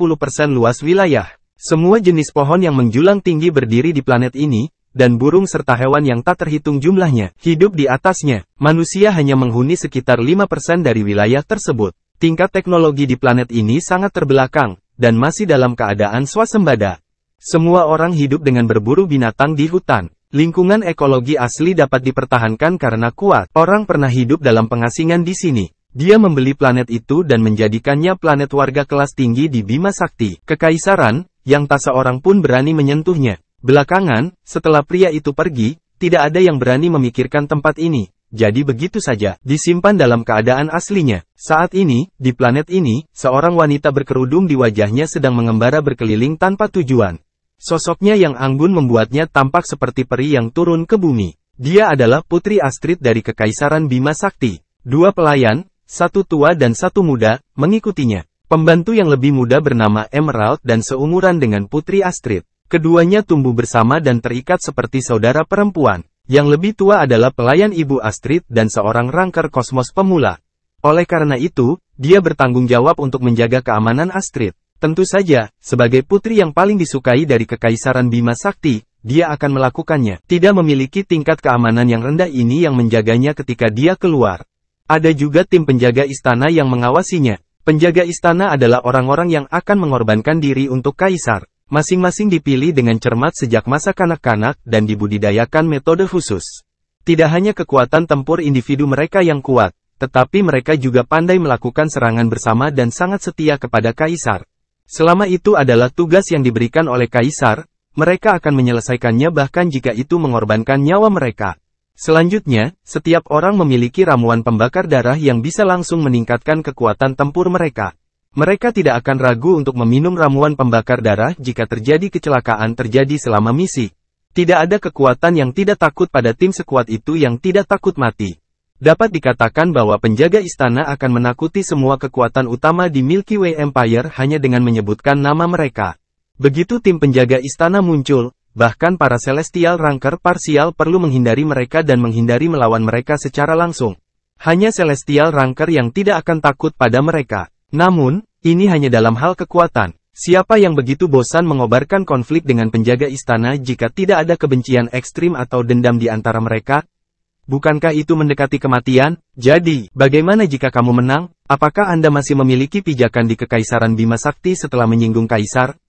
luas wilayah. Semua jenis pohon yang menjulang tinggi berdiri di planet ini, dan burung serta hewan yang tak terhitung jumlahnya, hidup di atasnya. Manusia hanya menghuni sekitar 5% dari wilayah tersebut. Tingkat teknologi di planet ini sangat terbelakang, dan masih dalam keadaan swasembada. Semua orang hidup dengan berburu binatang di hutan. Lingkungan ekologi asli dapat dipertahankan karena kuat. Orang pernah hidup dalam pengasingan di sini. Dia membeli planet itu dan menjadikannya planet warga kelas tinggi di Bima Sakti. Kekaisaran, yang tak seorang pun berani menyentuhnya. Belakangan, setelah pria itu pergi, tidak ada yang berani memikirkan tempat ini. Jadi begitu saja, disimpan dalam keadaan aslinya. Saat ini, di planet ini, seorang wanita berkerudung di wajahnya sedang mengembara berkeliling tanpa tujuan. Sosoknya yang anggun membuatnya tampak seperti peri yang turun ke bumi. Dia adalah Putri Astrid dari Kekaisaran Bima Sakti. Dua pelayan, satu tua dan satu muda, mengikutinya. Pembantu yang lebih muda bernama Emerald dan seumuran dengan Putri Astrid. Keduanya tumbuh bersama dan terikat seperti saudara perempuan. Yang lebih tua adalah pelayan Ibu Astrid dan seorang ranker kosmos pemula. Oleh karena itu, dia bertanggung jawab untuk menjaga keamanan Astrid. Tentu saja, sebagai putri yang paling disukai dari Kekaisaran Bima Sakti, dia akan melakukannya. Tidak memiliki tingkat keamanan yang rendah ini yang menjaganya ketika dia keluar. Ada juga tim penjaga istana yang mengawasinya. Penjaga istana adalah orang-orang yang akan mengorbankan diri untuk kaisar. Masing-masing dipilih dengan cermat sejak masa kanak-kanak dan dibudidayakan metode khusus. Tidak hanya kekuatan tempur individu mereka yang kuat, tetapi mereka juga pandai melakukan serangan bersama dan sangat setia kepada kaisar. Selama itu adalah tugas yang diberikan oleh kaisar, mereka akan menyelesaikannya bahkan jika itu mengorbankan nyawa mereka. Selanjutnya, setiap orang memiliki ramuan pembakar darah yang bisa langsung meningkatkan kekuatan tempur mereka. Mereka tidak akan ragu untuk meminum ramuan pembakar darah jika terjadi kecelakaan terjadi selama misi. Tidak ada kekuatan yang tidak takut pada tim sekuat itu yang tidak takut mati. Dapat dikatakan bahwa penjaga istana akan menakuti semua kekuatan utama di Milky Way Empire hanya dengan menyebutkan nama mereka. Begitu tim penjaga istana muncul, bahkan para Celestial Ranker parsial perlu menghindari mereka dan menghindari melawan mereka secara langsung. Hanya Celestial Ranker yang tidak akan takut pada mereka. Namun, ini hanya dalam hal kekuatan. Siapa yang begitu bosan mengobarkan konflik dengan penjaga istana jika tidak ada kebencian ekstrim atau dendam di antara mereka? Bukankah itu mendekati kematian? Jadi, bagaimana jika kamu menang? Apakah Anda masih memiliki pijakan di Kekaisaran Bima Sakti setelah menyinggung kaisar?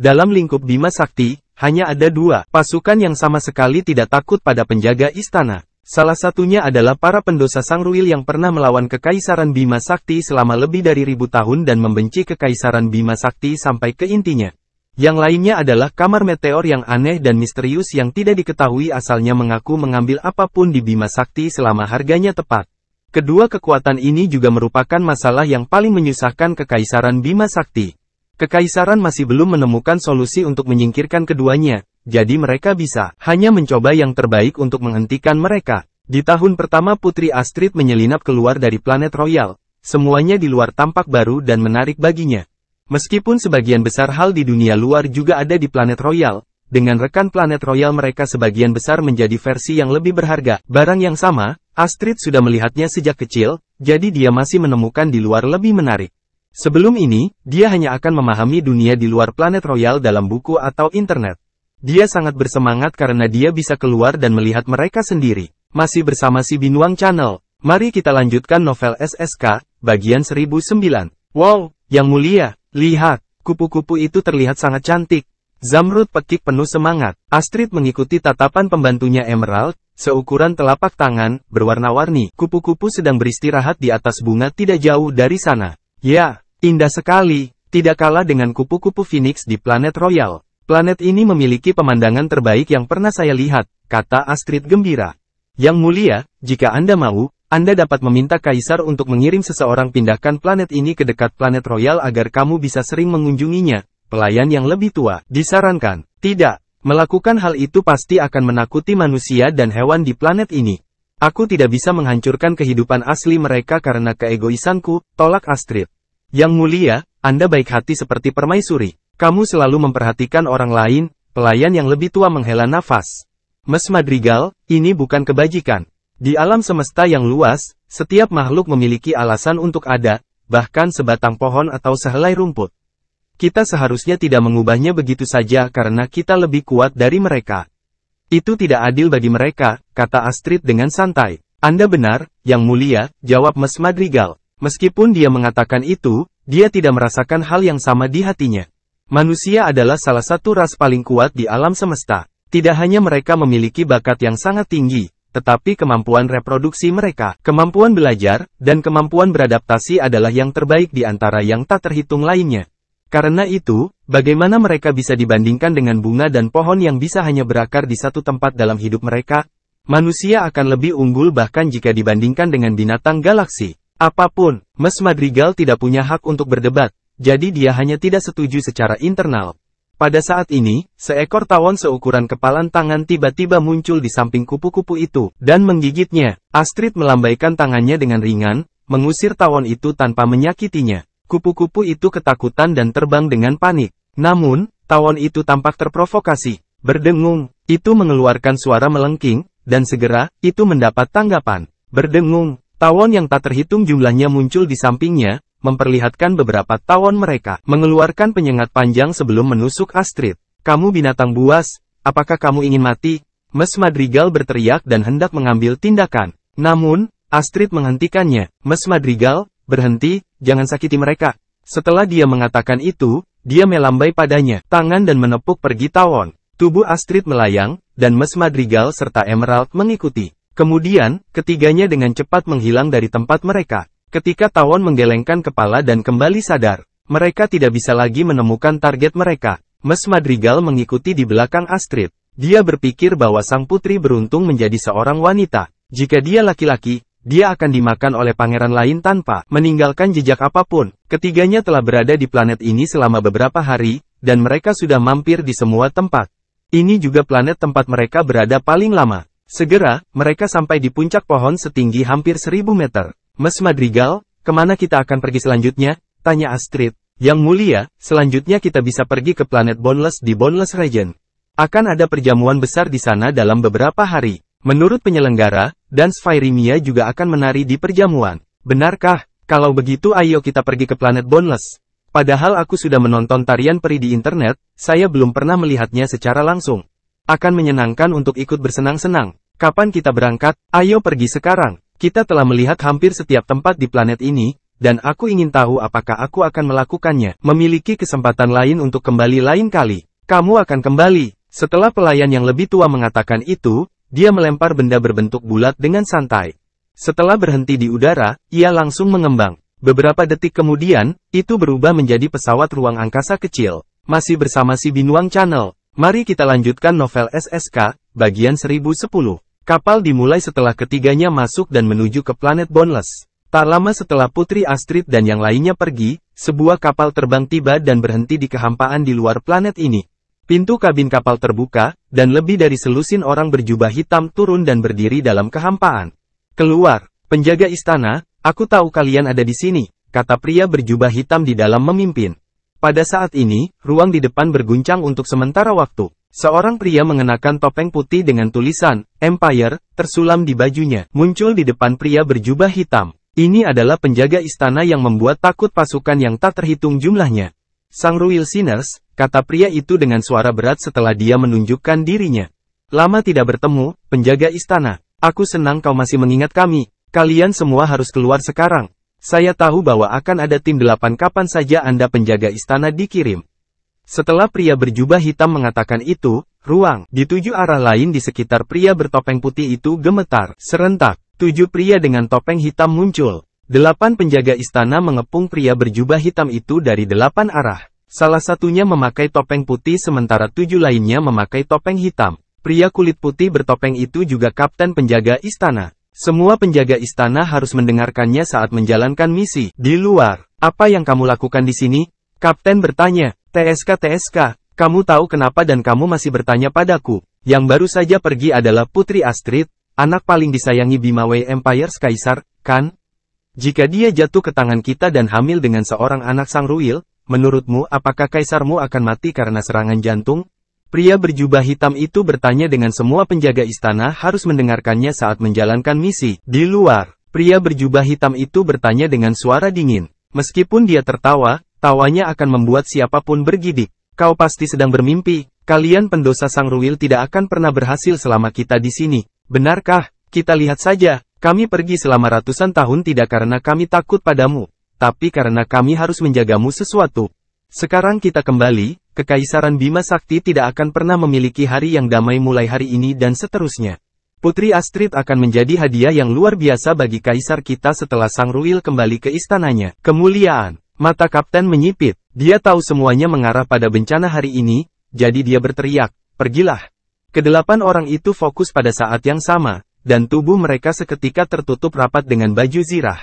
Dalam lingkup Bima Sakti, hanya ada dua pasukan yang sama sekali tidak takut pada penjaga istana. Salah satunya adalah para pendosa Sangruil yang pernah melawan Kekaisaran Bima Sakti selama lebih dari 1000 tahun dan membenci Kekaisaran Bima Sakti sampai ke intinya. Yang lainnya adalah kamar meteor yang aneh dan misterius yang tidak diketahui asalnya mengaku mengambil apapun di Bima Sakti selama harganya tepat. Kedua kekuatan ini juga merupakan masalah yang paling menyusahkan Kekaisaran Bima Sakti. Kekaisaran masih belum menemukan solusi untuk menyingkirkan keduanya, jadi mereka bisa hanya mencoba yang terbaik untuk menghentikan mereka. Di tahun pertama Putri Astrid menyelinap keluar dari planet Royal. Semuanya di luar tampak baru dan menarik baginya. Meskipun sebagian besar hal di dunia luar juga ada di planet Royal, dengan rekan planet Royal mereka sebagian besar menjadi versi yang lebih berharga. Barang yang sama, Astrid sudah melihatnya sejak kecil, jadi dia masih menemukan di luar lebih menarik. Sebelum ini, dia hanya akan memahami dunia di luar planet Royal dalam buku atau internet. Dia sangat bersemangat karena dia bisa keluar dan melihat mereka sendiri. Masih bersama si Binuang Channel, mari kita lanjutkan novel SSK, bagian 1009. Wow, Yang Mulia, lihat, kupu-kupu itu terlihat sangat cantik. Zamrud pekik penuh semangat. Astrid mengikuti tatapan pembantunya Emerald, seukuran telapak tangan, berwarna-warni. Kupu-kupu sedang beristirahat di atas bunga tidak jauh dari sana. Ya, indah sekali, tidak kalah dengan kupu-kupu Phoenix di planet Royal. Planet ini memiliki pemandangan terbaik yang pernah saya lihat, kata Astrid gembira. Yang Mulia, jika Anda mau, Anda dapat meminta Kaisar untuk mengirim seseorang pindahkan planet ini ke dekat planet Royal agar kamu bisa sering mengunjunginya. Pelayan yang lebih tua, disarankan. Tidak, melakukan hal itu pasti akan menakuti manusia dan hewan di planet ini. Aku tidak bisa menghancurkan kehidupan asli mereka karena keegoisanku, tolak Astrid. Yang Mulia, Anda baik hati seperti permaisuri. Kamu selalu memperhatikan orang lain, pelayan yang lebih tua menghela nafas. Mes Madrigal, ini bukan kebajikan. Di alam semesta yang luas, setiap makhluk memiliki alasan untuk ada, bahkan sebatang pohon atau sehelai rumput. Kita seharusnya tidak mengubahnya begitu saja karena kita lebih kuat dari mereka. Itu tidak adil bagi mereka, kata Astrid dengan santai. Anda benar, Yang Mulia, jawab Mes Madrigal. Meskipun dia mengatakan itu, dia tidak merasakan hal yang sama di hatinya. Manusia adalah salah satu ras paling kuat di alam semesta. Tidak hanya mereka memiliki bakat yang sangat tinggi, tetapi kemampuan reproduksi mereka, kemampuan belajar, dan kemampuan beradaptasi adalah yang terbaik di antara yang tak terhitung lainnya. Karena itu, bagaimana mereka bisa dibandingkan dengan bunga dan pohon yang bisa hanya berakar di satu tempat dalam hidup mereka? Manusia akan lebih unggul bahkan jika dibandingkan dengan binatang galaksi. Apapun, Mes Madrigal tidak punya hak untuk berdebat, jadi dia hanya tidak setuju secara internal. Pada saat ini, seekor tawon seukuran kepalan tangan tiba-tiba muncul di samping kupu-kupu itu, dan menggigitnya. Astrid melambaikan tangannya dengan ringan, mengusir tawon itu tanpa menyakitinya. Kupu-kupu itu ketakutan dan terbang dengan panik. Namun, tawon itu tampak terprovokasi. Berdengung, itu mengeluarkan suara melengking, dan segera, itu mendapat tanggapan. Berdengung, tawon yang tak terhitung jumlahnya muncul di sampingnya, memperlihatkan beberapa tawon mereka, mengeluarkan penyengat panjang sebelum menusuk Astrid. Kamu binatang buas, apakah kamu ingin mati? Mes Madrigal berteriak dan hendak mengambil tindakan. Namun, Astrid menghentikannya. Mes Madrigal, berhenti, jangan sakiti mereka. Setelah dia mengatakan itu, dia melambai padanya, tangan dan menepuk pergi tawon. Tubuh Astrid melayang, dan Mes Madrigal serta Emerald mengikuti. Kemudian, ketiganya dengan cepat menghilang dari tempat mereka. Ketika tawon menggelengkan kepala dan kembali sadar, mereka tidak bisa lagi menemukan target mereka. Mes Madrigal mengikuti di belakang Astrid. Dia berpikir bahwa sang putri beruntung menjadi seorang wanita. Jika dia laki-laki, dia akan dimakan oleh pangeran lain tanpa meninggalkan jejak apapun. Ketiganya telah berada di planet ini selama beberapa hari, dan mereka sudah mampir di semua tempat. Ini juga planet tempat mereka berada paling lama. Segera, mereka sampai di puncak pohon setinggi hampir 1000 meter. Mes Madrigal, kemana kita akan pergi selanjutnya? Tanya Astrid. Yang Mulia, selanjutnya kita bisa pergi ke planet Boneless di Boneless Region. Akan ada perjamuan besar di sana dalam beberapa hari. Menurut penyelenggara, Dance Fairimia juga akan menari di perjamuan. Benarkah? Kalau begitu ayo kita pergi ke planet Boneless. Padahal aku sudah menonton tarian peri di internet, saya belum pernah melihatnya secara langsung. Akan menyenangkan untuk ikut bersenang-senang. Kapan kita berangkat? Ayo pergi sekarang. Kita telah melihat hampir setiap tempat di planet ini, dan aku ingin tahu apakah aku akan melakukannya. Memiliki kesempatan lain untuk kembali lain kali. Kamu akan kembali. Setelah pelayan yang lebih tua mengatakan itu, dia melempar benda berbentuk bulat dengan santai. Setelah berhenti di udara, ia langsung mengembang. Beberapa detik kemudian, itu berubah menjadi pesawat ruang angkasa kecil. Masih bersama si Binuang Channel. Mari kita lanjutkan novel SSK, bagian 1010. Kapal dimulai setelah ketiganya masuk dan menuju ke planet Boneless. Tak lama setelah Putri Astrid dan yang lainnya pergi, sebuah kapal terbang tiba dan berhenti di kehampaan di luar planet ini. Pintu kabin kapal terbuka, dan lebih dari selusin orang berjubah hitam turun dan berdiri dalam kehampaan. Keluar, penjaga istana, aku tahu kalian ada di sini, kata pria berjubah hitam di dalam memimpin. Pada saat ini, ruang di depan berguncang untuk sementara waktu. Seorang pria mengenakan topeng putih dengan tulisan Empire tersulam di bajunya, muncul di depan pria berjubah hitam. Ini adalah penjaga istana yang membuat takut pasukan yang tak terhitung jumlahnya. Sangruil Sinners, kata pria itu dengan suara berat setelah dia menunjukkan dirinya. Lama tidak bertemu, penjaga istana. Aku senang kau masih mengingat kami. Kalian semua harus keluar sekarang. Saya tahu bahwa akan ada tim 8 kapan saja Anda penjaga istana dikirim. Setelah pria berjubah hitam mengatakan itu, ruang di 7 arah lain di sekitar pria bertopeng putih itu gemetar. Serentak, 7 pria dengan topeng hitam muncul. 8 penjaga istana mengepung pria berjubah hitam itu dari 8 arah. Salah satunya memakai topeng putih sementara 7 lainnya memakai topeng hitam. Pria kulit putih bertopeng itu juga kapten penjaga istana. Semua penjaga istana harus mendengarkannya saat menjalankan misi. Di luar, apa yang kamu lakukan di sini? Kapten bertanya. TSK, kamu tahu kenapa dan kamu masih bertanya padaku. Yang baru saja pergi adalah Putri Astrid, anak paling disayangi Bimaway Empire Kaisar, kan? Jika dia jatuh ke tangan kita dan hamil dengan seorang anak Sangruil, menurutmu apakah kaisarmu akan mati karena serangan jantung? Pria berjubah hitam itu bertanya dengan semua penjaga istana harus mendengarkannya saat menjalankan misi. Di luar, pria berjubah hitam itu bertanya dengan suara dingin. Meskipun dia tertawa, tawanya akan membuat siapapun bergidik. Kau pasti sedang bermimpi. Kalian pendosa Sangruil tidak akan pernah berhasil selama kita di sini. Benarkah? Kita lihat saja. Kami pergi selama ratusan tahun tidak karena kami takut padamu, tapi karena kami harus menjagamu sesuatu. Sekarang kita kembali, Kekaisaran Bima Sakti tidak akan pernah memiliki hari yang damai mulai hari ini dan seterusnya. Putri Astrid akan menjadi hadiah yang luar biasa bagi kaisar kita setelah Sangruil kembali ke istananya. Kemuliaan, mata kapten menyipit, dia tahu semuanya mengarah pada bencana hari ini, jadi dia berteriak, pergilah. Kedelapan orang itu fokus pada saat yang sama, dan tubuh mereka seketika tertutup rapat dengan baju zirah.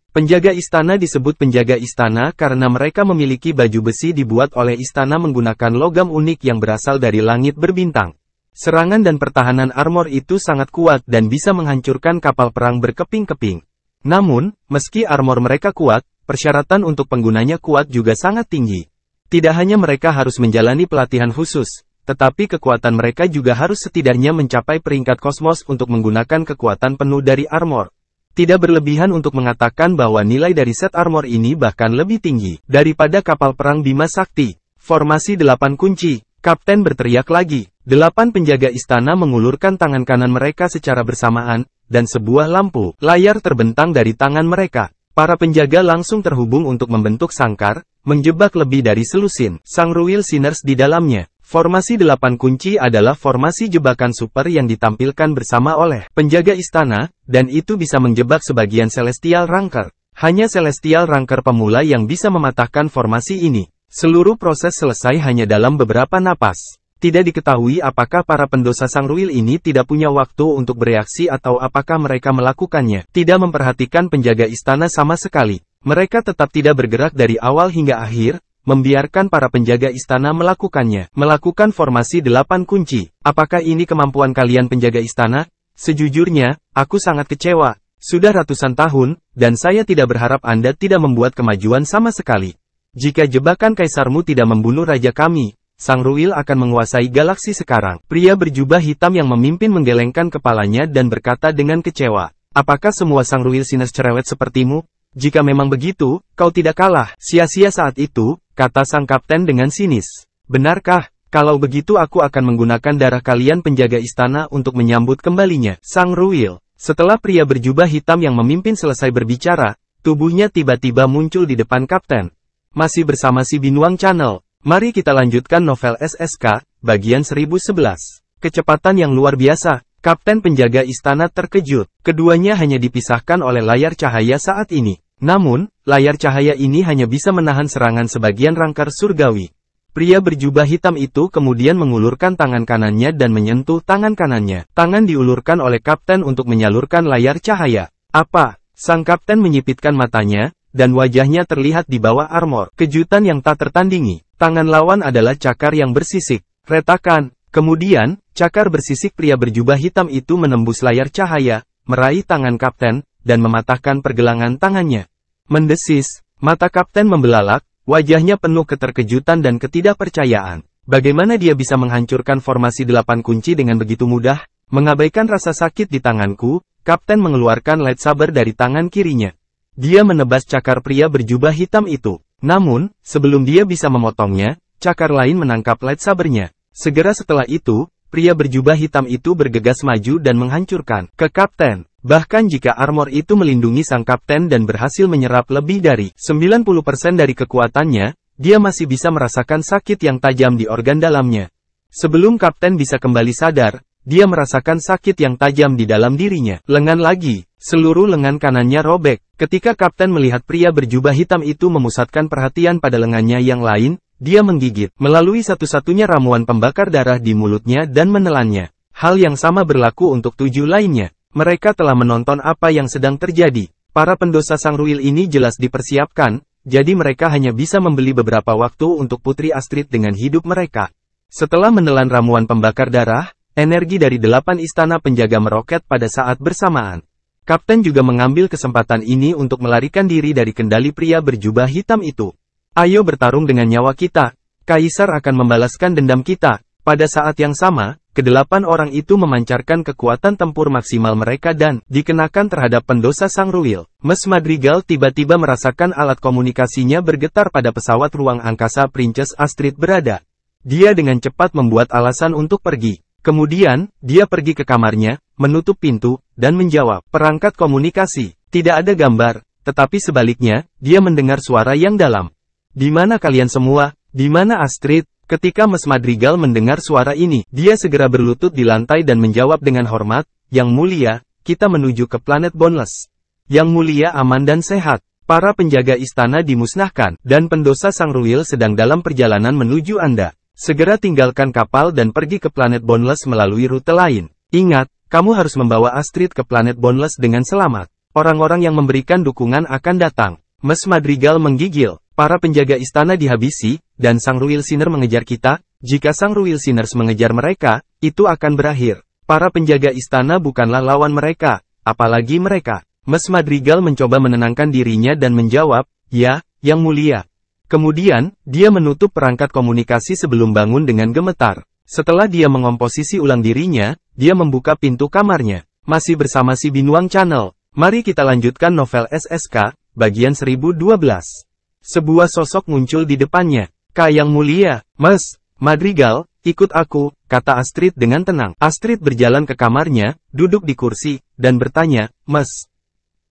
Penjaga istana disebut penjaga istana karena mereka memiliki baju besi dibuat oleh istana menggunakan logam unik yang berasal dari langit berbintang. Serangan dan pertahanan armor itu sangat kuat dan bisa menghancurkan kapal perang berkeping-keping. Namun, meski armor mereka kuat, persyaratan untuk penggunanya kuat juga sangat tinggi. Tidak hanya mereka harus menjalani pelatihan khusus, tetapi kekuatan mereka juga harus setidaknya mencapai peringkat kosmos untuk menggunakan kekuatan penuh dari armor. Tidak berlebihan untuk mengatakan bahwa nilai dari set armor ini bahkan lebih tinggi daripada kapal perang Bima Sakti. Formasi 8 kunci, kapten berteriak lagi. 8 penjaga istana mengulurkan tangan kanan mereka secara bersamaan, dan sebuah lampu layar terbentang dari tangan mereka. Para penjaga langsung terhubung untuk membentuk sangkar, menjebak lebih dari selusin Sangruil Sinners di dalamnya. Formasi 8 kunci adalah formasi jebakan super yang ditampilkan bersama oleh penjaga istana, dan itu bisa menjebak sebagian Celestial Ranker. Hanya Celestial Ranker pemula yang bisa mematahkan formasi ini. Seluruh proses selesai hanya dalam beberapa napas. Tidak diketahui apakah para pendosa Sangruil ini tidak punya waktu untuk bereaksi atau apakah mereka melakukannya. Tidak memperhatikan penjaga istana sama sekali. Mereka tetap tidak bergerak dari awal hingga akhir, membiarkan para penjaga istana melakukannya. Melakukan formasi 8 kunci. Apakah ini kemampuan kalian penjaga istana? Sejujurnya, aku sangat kecewa. Sudah ratusan tahun, dan saya tidak berharap Anda tidak membuat kemajuan sama sekali. Jika jebakan kaisarmu tidak membunuh raja kami, Sangruil akan menguasai galaksi sekarang. Pria berjubah hitam yang memimpin menggelengkan kepalanya dan berkata dengan kecewa. Apakah semua Sangruil Sinners cerewet sepertimu? Jika memang begitu, kau tidak kalah. Sia-sia saat itu, kata sang kapten dengan sinis. Benarkah? Kalau begitu aku akan menggunakan darah kalian penjaga istana untuk menyambut kembalinya Sangruil. Setelah pria berjubah hitam yang memimpin selesai berbicara, tubuhnya tiba-tiba muncul di depan kapten. Masih bersama si Binuang Channel. Mari kita lanjutkan novel SSK, bagian 1011. Kecepatan yang luar biasa. Kapten penjaga istana terkejut. Keduanya hanya dipisahkan oleh layar cahaya saat ini. Namun, layar cahaya ini hanya bisa menahan serangan sebagian rangkar surgawi. Pria berjubah hitam itu kemudian mengulurkan tangan kanannya dan menyentuh tangan kanannya. Tangan diulurkan oleh kapten untuk menyalurkan layar cahaya. Apa? Sang kapten menyipitkan matanya, dan wajahnya terlihat di bawah armor. Kejutan yang tak tertandingi. Tangan lawan adalah cakar yang bersisik. Retakan. Kemudian, cakar bersisik pria berjubah hitam itu menembus layar cahaya, meraih tangan kapten, dan mematahkan pergelangan tangannya. Mendesis, mata kapten membelalak, wajahnya penuh keterkejutan dan ketidakpercayaan. Bagaimana dia bisa menghancurkan formasi 8 kunci dengan begitu mudah? Mengabaikan rasa sakit di tanganku, kapten mengeluarkan lightsaber dari tangan kirinya. Dia menebas cakar pria berjubah hitam itu. Namun, sebelum dia bisa memotongnya, cakar lain menangkap lightsabernya. Segera setelah itu, pria berjubah hitam itu bergegas maju dan menghancurkan ke kapten. Bahkan jika armor itu melindungi sang kapten dan berhasil menyerap lebih dari 90% dari kekuatannya, dia masih bisa merasakan sakit yang tajam di organ dalamnya. Sebelum kapten bisa kembali sadar, dia merasakan sakit yang tajam di dalam dirinya. Lengan lagi, seluruh lengan kanannya robek. Ketika kapten melihat pria berjubah hitam itu memusatkan perhatian pada lengannya yang lain, dia menggigit melalui satu-satunya ramuan pembakar darah di mulutnya dan menelannya. Hal yang sama berlaku untuk 7 lainnya. Mereka telah menonton apa yang sedang terjadi. Para pendosa Sangruil ini jelas dipersiapkan, jadi mereka hanya bisa membeli beberapa waktu untuk Putri Astrid dengan hidup mereka. Setelah menelan ramuan pembakar darah, energi dari 8 istana penjaga meroket pada saat bersamaan. Kapten juga mengambil kesempatan ini untuk melarikan diri dari kendali pria berjubah hitam itu. Ayo bertarung dengan nyawa kita. Kaisar akan membalaskan dendam kita. Pada saat yang sama, ke-8 orang itu memancarkan kekuatan tempur maksimal mereka dan dikenakan terhadap pendosa Sangruil. Mes Madrigal tiba-tiba merasakan alat komunikasinya bergetar pada pesawat ruang angkasa Princess Astrid berada. Dia dengan cepat membuat alasan untuk pergi. Kemudian, dia pergi ke kamarnya, menutup pintu, dan menjawab perangkat komunikasi. Tidak ada gambar, tetapi sebaliknya, dia mendengar suara yang dalam. Di mana kalian semua? Di mana Astrid? Ketika Mes Madrigal mendengar suara ini, dia segera berlutut di lantai dan menjawab dengan hormat, Yang Mulia, kita menuju ke planet Boneless. Yang Mulia aman dan sehat. Para penjaga istana dimusnahkan, dan pendosa Sangruil sedang dalam perjalanan menuju Anda. Segera tinggalkan kapal dan pergi ke planet Boneless melalui rute lain. Ingat, kamu harus membawa Astrid ke planet Boneless dengan selamat. Orang-orang yang memberikan dukungan akan datang. Mes Madrigal menggigil. Para penjaga istana dihabisi, dan Sangruil Sinner mengejar kita. Jika Sangruil Sinners mengejar mereka, itu akan berakhir. Para penjaga istana bukanlah lawan mereka, apalagi mereka. Mes Madrigal mencoba menenangkan dirinya dan menjawab, ya, Yang Mulia. Kemudian, dia menutup perangkat komunikasi sebelum bangun dengan gemetar. Setelah dia mengomposisi ulang dirinya, dia membuka pintu kamarnya. Masih bersama si Binuang Channel. Mari kita lanjutkan novel SSK, bagian 1012. Sebuah sosok muncul di depannya. Yang Mulia, Mes Madrigal, ikut aku, kata Astrid dengan tenang. Astrid berjalan ke kamarnya, duduk di kursi, dan bertanya, Mes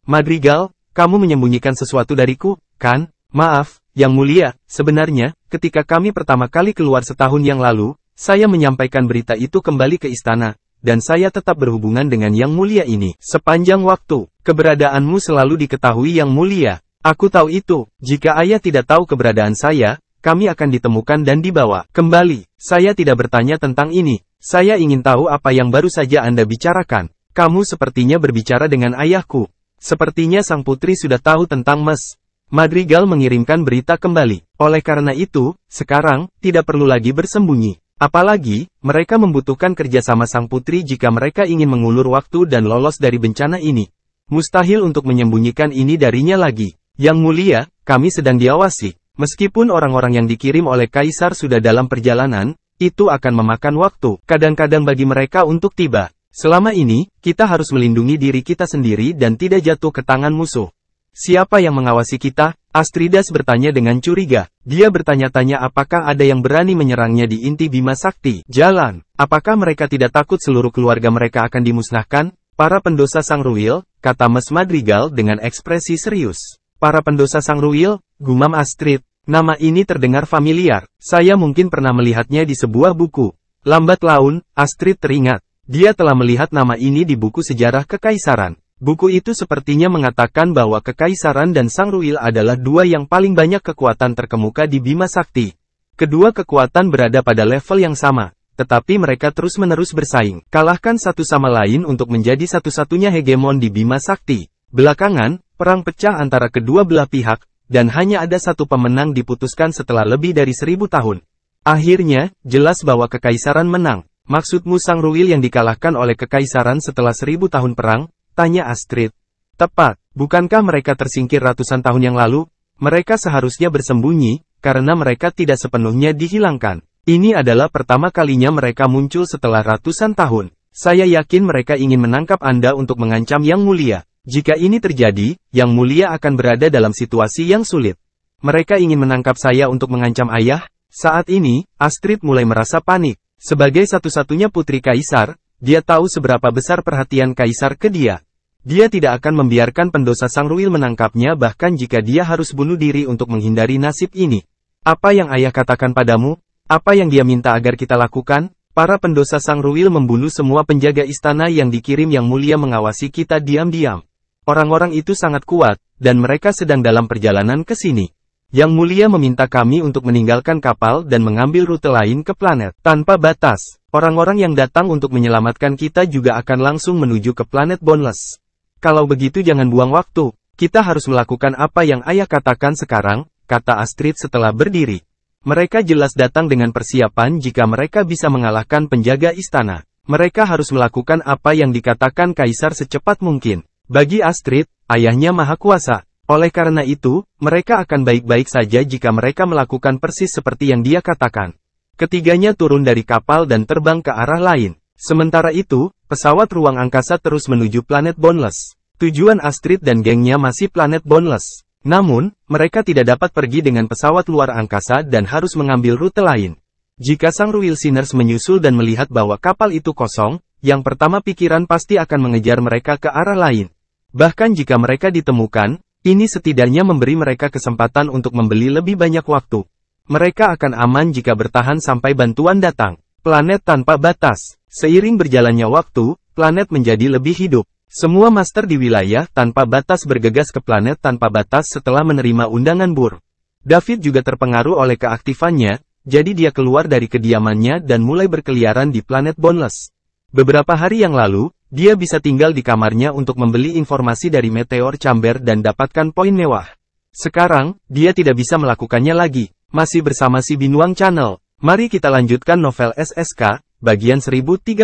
Madrigal, kamu menyembunyikan sesuatu dariku, kan? Maaf, Yang Mulia, sebenarnya, ketika kami pertama kali keluar setahun yang lalu, saya menyampaikan berita itu kembali ke istana, dan saya tetap berhubungan dengan Yang Mulia ini. Sepanjang waktu, keberadaanmu selalu diketahui Yang Mulia. Aku tahu itu, jika ayah tidak tahu keberadaan saya, kami akan ditemukan dan dibawa kembali. Saya tidak bertanya tentang ini, saya ingin tahu apa yang baru saja Anda bicarakan. Kamu sepertinya berbicara dengan ayahku. Sepertinya sang putri sudah tahu tentang Mes Madrigal mengirimkan berita kembali. Oleh karena itu, sekarang, tidak perlu lagi bersembunyi. Apalagi, mereka membutuhkan kerjasama sang putri jika mereka ingin mengulur waktu dan lolos dari bencana ini. Mustahil untuk menyembunyikan ini darinya lagi. Yang Mulia, kami sedang diawasi. Meskipun orang-orang yang dikirim oleh Kaisar sudah dalam perjalanan, itu akan memakan waktu, kadang-kadang bagi mereka untuk tiba. Selama ini, kita harus melindungi diri kita sendiri dan tidak jatuh ke tangan musuh. Siapa yang mengawasi kita? Astridas bertanya dengan curiga. Dia bertanya-tanya apakah ada yang berani menyerangnya di inti Bima Sakti. Jalan. Apakah mereka tidak takut seluruh keluarga mereka akan dimusnahkan? Para pendosa Sangruil, kata Mes Madrigal dengan ekspresi serius. Para pendosa Sangruil, gumam Astrid. Nama ini terdengar familiar. Saya mungkin pernah melihatnya di sebuah buku. Lambat laun, Astrid teringat. Dia telah melihat nama ini di buku sejarah kekaisaran. Buku itu sepertinya mengatakan bahwa kekaisaran dan Sangruil adalah dua yang paling banyak kekuatan terkemuka di Bima Sakti. Kedua kekuatan berada pada level yang sama, tetapi mereka terus-menerus bersaing. Kalahkan satu sama lain untuk menjadi satu-satunya hegemon di Bima Sakti. Belakangan, perang pecah antara kedua belah pihak, dan hanya ada satu pemenang diputuskan setelah lebih dari 1000 tahun. Akhirnya, jelas bahwa kekaisaran menang. Maksudmu Sang Ruil yang dikalahkan oleh kekaisaran setelah 1000 tahun perang? Tanya Astrid. Tepat, bukankah mereka tersingkir ratusan tahun yang lalu? Mereka seharusnya bersembunyi, karena mereka tidak sepenuhnya dihilangkan. Ini adalah pertama kalinya mereka muncul setelah ratusan tahun. Saya yakin mereka ingin menangkap Anda untuk mengancam Yang Mulia. Jika ini terjadi, Yang Mulia akan berada dalam situasi yang sulit. Mereka ingin menangkap saya untuk mengancam ayah? Saat ini, Astrid mulai merasa panik. Sebagai satu-satunya putri kaisar, dia tahu seberapa besar perhatian kaisar ke dia. Dia tidak akan membiarkan pendosa Sang Ruil menangkapnya bahkan jika dia harus bunuh diri untuk menghindari nasib ini. Apa yang ayah katakan padamu? Apa yang dia minta agar kita lakukan? Para pendosa Sang Ruil membunuh semua penjaga istana yang dikirim Yang Mulia mengawasi kita diam-diam. Orang-orang itu sangat kuat, dan mereka sedang dalam perjalanan ke sini. Yang Mulia meminta kami untuk meninggalkan kapal dan mengambil rute lain ke planet tanpa batas. Orang-orang yang datang untuk menyelamatkan kita juga akan langsung menuju ke planet Boundless. Kalau begitu jangan buang waktu. Kita harus melakukan apa yang ayah katakan sekarang, kata Astrid setelah berdiri. Mereka jelas datang dengan persiapan jika mereka bisa mengalahkan penjaga istana. Mereka harus melakukan apa yang dikatakan kaisar secepat mungkin. Bagi Astrid, ayahnya maha kuasa. Oleh karena itu, mereka akan baik-baik saja jika mereka melakukan persis seperti yang dia katakan. Ketiganya turun dari kapal dan terbang ke arah lain. Sementara itu, pesawat ruang angkasa terus menuju planet Boundless. Tujuan Astrid dan gengnya masih planet Boundless. Namun, mereka tidak dapat pergi dengan pesawat luar angkasa dan harus mengambil rute lain. Jika Sang Ruil Sinners menyusul dan melihat bahwa kapal itu kosong, yang pertama pikiran pasti akan mengejar mereka ke arah lain. Bahkan jika mereka ditemukan, ini setidaknya memberi mereka kesempatan untuk membeli lebih banyak waktu. Mereka akan aman jika bertahan sampai bantuan datang. Planet tanpa batas. Seiring berjalannya waktu, planet menjadi lebih hidup. Semua master di wilayah tanpa batas bergegas ke planet tanpa batas setelah menerima undangan Bur. David juga terpengaruh oleh keaktifannya, jadi dia keluar dari kediamannya dan mulai berkeliaran di planet Boundless. Beberapa hari yang lalu, dia bisa tinggal di kamarnya untuk membeli informasi dari Meteor Chamber dan dapatkan poin mewah. Sekarang, dia tidak bisa melakukannya lagi. Masih bersama si Binuang Channel. Mari kita lanjutkan novel SSK, bagian 1013.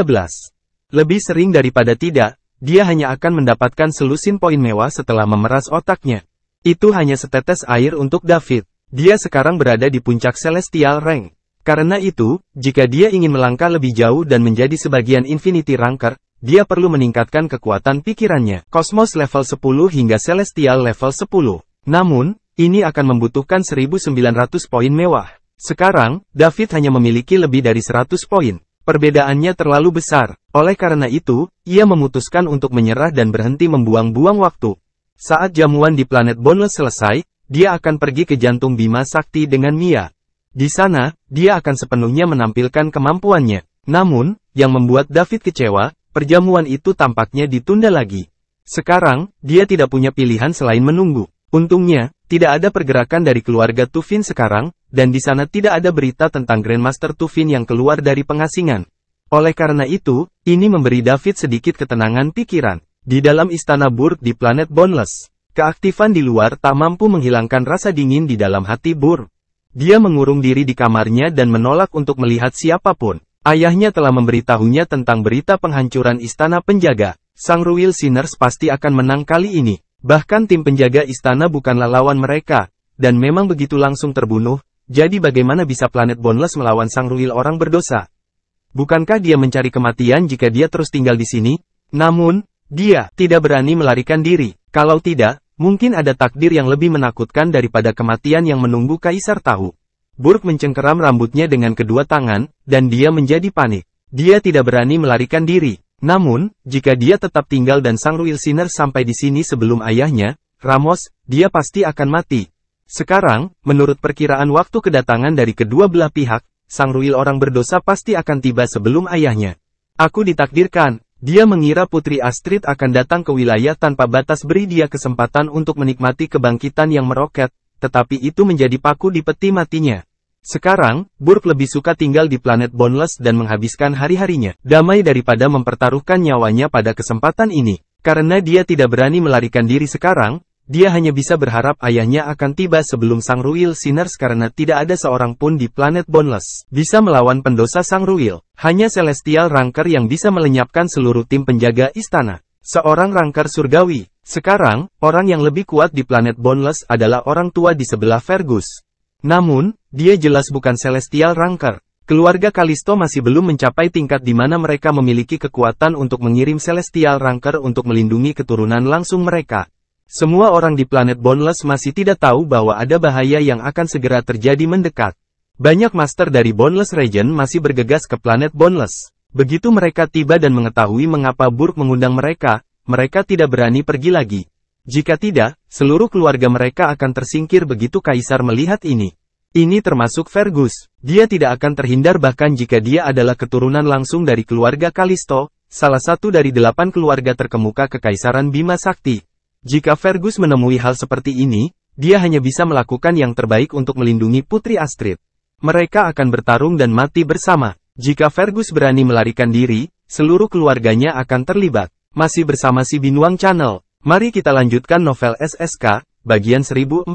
Lebih sering daripada tidak, dia hanya akan mendapatkan selusin poin mewah setelah memeras otaknya. Itu hanya setetes air untuk David. Dia sekarang berada di puncak Celestial Rank. Karena itu, jika dia ingin melangkah lebih jauh dan menjadi sebagian Infinity Ranker, dia perlu meningkatkan kekuatan pikirannya. Cosmos level 10 hingga Celestial level 10. Namun, ini akan membutuhkan 1900 poin mewah. Sekarang, David hanya memiliki lebih dari 100 poin. Perbedaannya terlalu besar. Oleh karena itu, ia memutuskan untuk menyerah dan berhenti membuang-buang waktu. Saat jamuan di planet Boundless selesai, dia akan pergi ke jantung Bima Sakti dengan Mia. Di sana, dia akan sepenuhnya menampilkan kemampuannya. Namun, yang membuat David kecewa, perjamuan itu tampaknya ditunda lagi. Sekarang, dia tidak punya pilihan selain menunggu. Untungnya, tidak ada pergerakan dari keluarga Tufin sekarang, dan di sana tidak ada berita tentang Grandmaster Tufin yang keluar dari pengasingan. Oleh karena itu, ini memberi David sedikit ketenangan pikiran. Di dalam istana Burg di planet Boundless, keaktifan di luar tak mampu menghilangkan rasa dingin di dalam hati Burg. Dia mengurung diri di kamarnya dan menolak untuk melihat siapapun. Ayahnya telah memberitahunya tentang berita penghancuran istana penjaga. Sang Ruil Sinners pasti akan menang kali ini. Bahkan tim penjaga istana bukanlah lawan mereka, dan memang begitu langsung terbunuh, jadi bagaimana bisa planet Boundless melawan Sang Ruil orang berdosa? Bukankah dia mencari kematian jika dia terus tinggal di sini? Namun, dia tidak berani melarikan diri. Kalau tidak, mungkin ada takdir yang lebih menakutkan daripada kematian yang menunggu Kaisar tahu. Burg mencengkeram rambutnya dengan kedua tangan, dan dia menjadi panik. Dia tidak berani melarikan diri. Namun, jika dia tetap tinggal dan Sang Ruil Sinners sampai di sini sebelum ayahnya, Ramos, dia pasti akan mati. Sekarang, menurut perkiraan waktu kedatangan dari kedua belah pihak, Sang Ruil orang berdosa pasti akan tiba sebelum ayahnya. Aku ditakdirkan. Dia mengira Putri Astrid akan datang ke wilayah tanpa batas, beri dia kesempatan untuk menikmati kebangkitan yang meroket, tetapi itu menjadi paku di peti matinya. Sekarang, Burg lebih suka tinggal di planet Boundless dan menghabiskan hari-harinya damai daripada mempertaruhkan nyawanya pada kesempatan ini. Karena dia tidak berani melarikan diri sekarang, dia hanya bisa berharap ayahnya akan tiba sebelum Sang Ruil Sinners karena tidak ada seorang pun di planet Boundless bisa melawan pendosa Sang Ruil. Hanya Celestial Ranker yang bisa melenyapkan seluruh tim penjaga istana. Seorang Ranker surgawi. Sekarang, orang yang lebih kuat di planet Boundless adalah orang tua di sebelah Fergus. Namun, dia jelas bukan Celestial Ranker. Keluarga Kalisto masih belum mencapai tingkat di mana mereka memiliki kekuatan untuk mengirim Celestial Ranker untuk melindungi keturunan langsung mereka. Semua orang di planet Boundless masih tidak tahu bahwa ada bahaya yang akan segera terjadi mendekat. Banyak master dari Boundless Region masih bergegas ke planet Boundless. Begitu mereka tiba dan mengetahui mengapa Burg mengundang mereka tidak berani pergi lagi. Jika tidak, seluruh keluarga mereka akan tersingkir begitu Kaisar melihat ini. Ini termasuk Fergus. Dia tidak akan terhindar bahkan jika dia adalah keturunan langsung dari keluarga Kalisto, salah satu dari 8 keluarga terkemuka Kekaisaran Bima Sakti. Jika Fergus menemui hal seperti ini, dia hanya bisa melakukan yang terbaik untuk melindungi Putri Astrid. Mereka akan bertarung dan mati bersama. Jika Fergus berani melarikan diri, seluruh keluarganya akan terlibat. Masih bersama si Binuang Channel. Mari kita lanjutkan novel SSK, bagian 1014.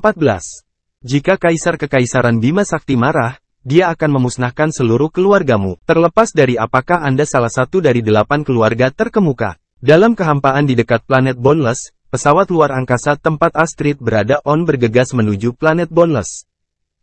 Jika Kaisar Kekaisaran Bima Sakti marah, dia akan memusnahkan seluruh keluargamu. Terlepas dari apakah Anda salah satu dari 8 keluarga terkemuka. Dalam kehampaan di dekat planet Boundless, pesawat luar angkasa tempat Astrid berada bergegas menuju planet Boundless.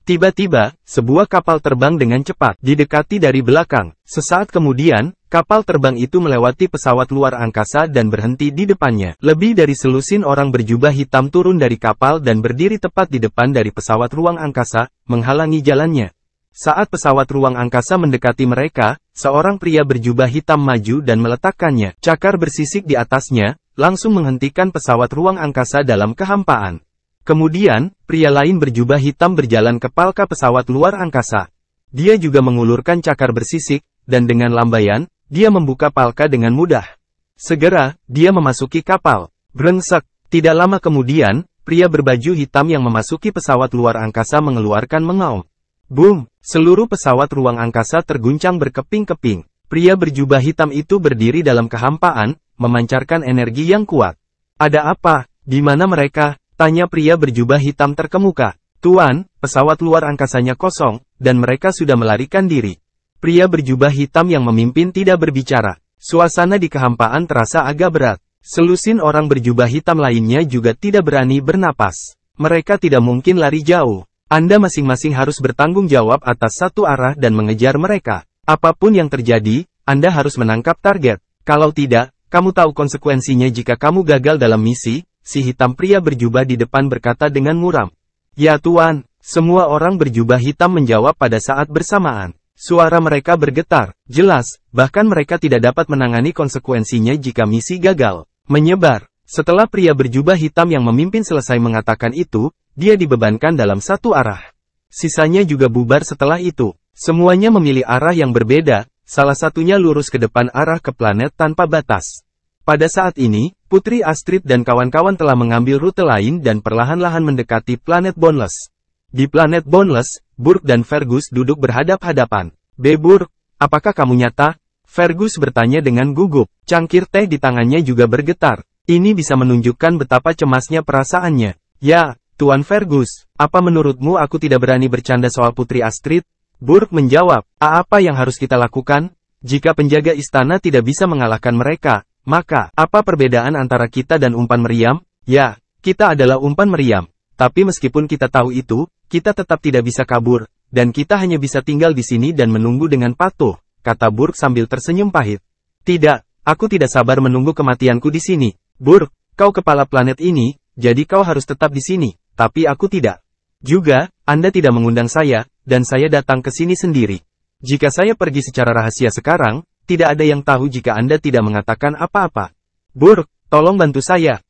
Tiba-tiba, sebuah kapal terbang dengan cepat didekati dari belakang. Sesaat kemudian, kapal terbang itu melewati pesawat luar angkasa dan berhenti di depannya. Lebih dari selusin orang berjubah hitam turun dari kapal dan berdiri tepat di depan dari pesawat ruang angkasa, menghalangi jalannya. Saat pesawat ruang angkasa mendekati mereka, seorang pria berjubah hitam maju dan meletakkannya. Cakar bersisik di atasnya, langsung menghentikan pesawat ruang angkasa dalam kehampaan. Kemudian, pria lain berjubah hitam berjalan ke palka pesawat luar angkasa. Dia juga mengulurkan cakar bersisik, dan dengan lambaian, dia membuka palka dengan mudah. Segera, dia memasuki kapal. Brengsek. Tidak lama kemudian, pria berbaju hitam yang memasuki pesawat luar angkasa mengeluarkan mengaum. Boom! Seluruh pesawat ruang angkasa terguncang berkeping-keping. Pria berjubah hitam itu berdiri dalam kehampaan, memancarkan energi yang kuat. Ada apa? Di mana mereka? Tanya pria berjubah hitam terkemuka. Tuan, pesawat luar angkasanya kosong, dan mereka sudah melarikan diri. Pria berjubah hitam yang memimpin tidak berbicara. Suasana di kehampaan terasa agak berat. Selusin orang berjubah hitam lainnya juga tidak berani bernapas. Mereka tidak mungkin lari jauh. Anda masing-masing harus bertanggung jawab atas satu arah dan mengejar mereka. Apapun yang terjadi, Anda harus menangkap target. Kalau tidak, kamu tahu konsekuensinya jika kamu gagal dalam misi. Si hitam pria berjubah di depan berkata dengan muram. Ya Tuan, semua orang berjubah hitam menjawab pada saat bersamaan. Suara mereka bergetar, jelas, bahkan mereka tidak dapat menangani konsekuensinya jika misi gagal. Menyebar. Setelah pria berjubah hitam yang memimpin selesai mengatakan itu, dia dibebankan dalam satu arah. Sisanya juga bubar setelah itu. Semuanya memilih arah yang berbeda, salah satunya lurus ke depan arah ke planet tanpa batas. Pada saat ini, Putri Astrid dan kawan-kawan telah mengambil rute lain dan perlahan-lahan mendekati planet Boundless. Di planet Boundless, Burg dan Fergus duduk berhadap-hadapan. Burg, apakah kamu nyata? Fergus bertanya dengan gugup. Cangkir teh di tangannya juga bergetar. Ini bisa menunjukkan betapa cemasnya perasaannya. Ya, Tuan Fergus, apa menurutmu aku tidak berani bercanda soal Putri Astrid? Burg menjawab, apa yang harus kita lakukan? Jika penjaga istana tidak bisa mengalahkan mereka, maka, apa perbedaan antara kita dan umpan meriam? Ya, kita adalah umpan meriam. Tapi meskipun kita tahu itu, kita tetap tidak bisa kabur, dan kita hanya bisa tinggal di sini dan menunggu dengan patuh, kata Burg sambil tersenyum pahit. Tidak, aku tidak sabar menunggu kematianku di sini. Burg, kau kepala planet ini, jadi kau harus tetap di sini, tapi aku tidak. Juga, Anda tidak mengundang saya, dan saya datang ke sini sendiri. Jika saya pergi secara rahasia sekarang, tidak ada yang tahu jika Anda tidak mengatakan apa-apa. Burg, tolong bantu saya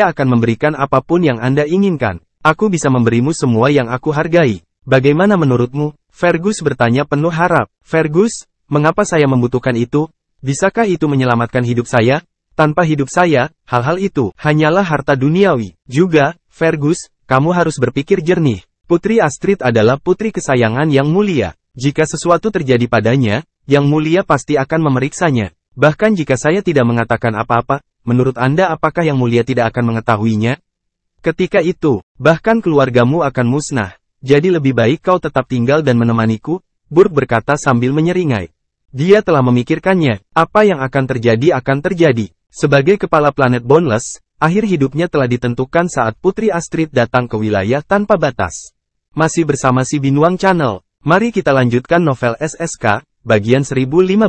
akan memberikan apapun yang Anda inginkan. Aku bisa memberimu semua yang aku hargai. Bagaimana menurutmu? Fergus bertanya penuh harap. Fergus, mengapa saya membutuhkan itu? Bisakah itu menyelamatkan hidup saya? Tanpa hidup saya, hal-hal itu hanyalah harta duniawi. Juga, Fergus, kamu harus berpikir jernih. Putri Astrid adalah putri kesayangan yang mulia. Jika sesuatu terjadi padanya, Yang Mulia pasti akan memeriksanya. Bahkan jika saya tidak mengatakan apa-apa, menurut Anda apakah Yang Mulia tidak akan mengetahuinya? Ketika itu, bahkan keluargamu akan musnah. Jadi lebih baik kau tetap tinggal dan menemaniku, Burke berkata sambil menyeringai. Dia telah memikirkannya, apa yang akan terjadi. Sebagai kepala planet Boundless, akhir hidupnya telah ditentukan saat Putri Astrid datang ke wilayah tanpa batas. Masih bersama si Binuang Channel, mari kita lanjutkan novel SSK, bagian 1015.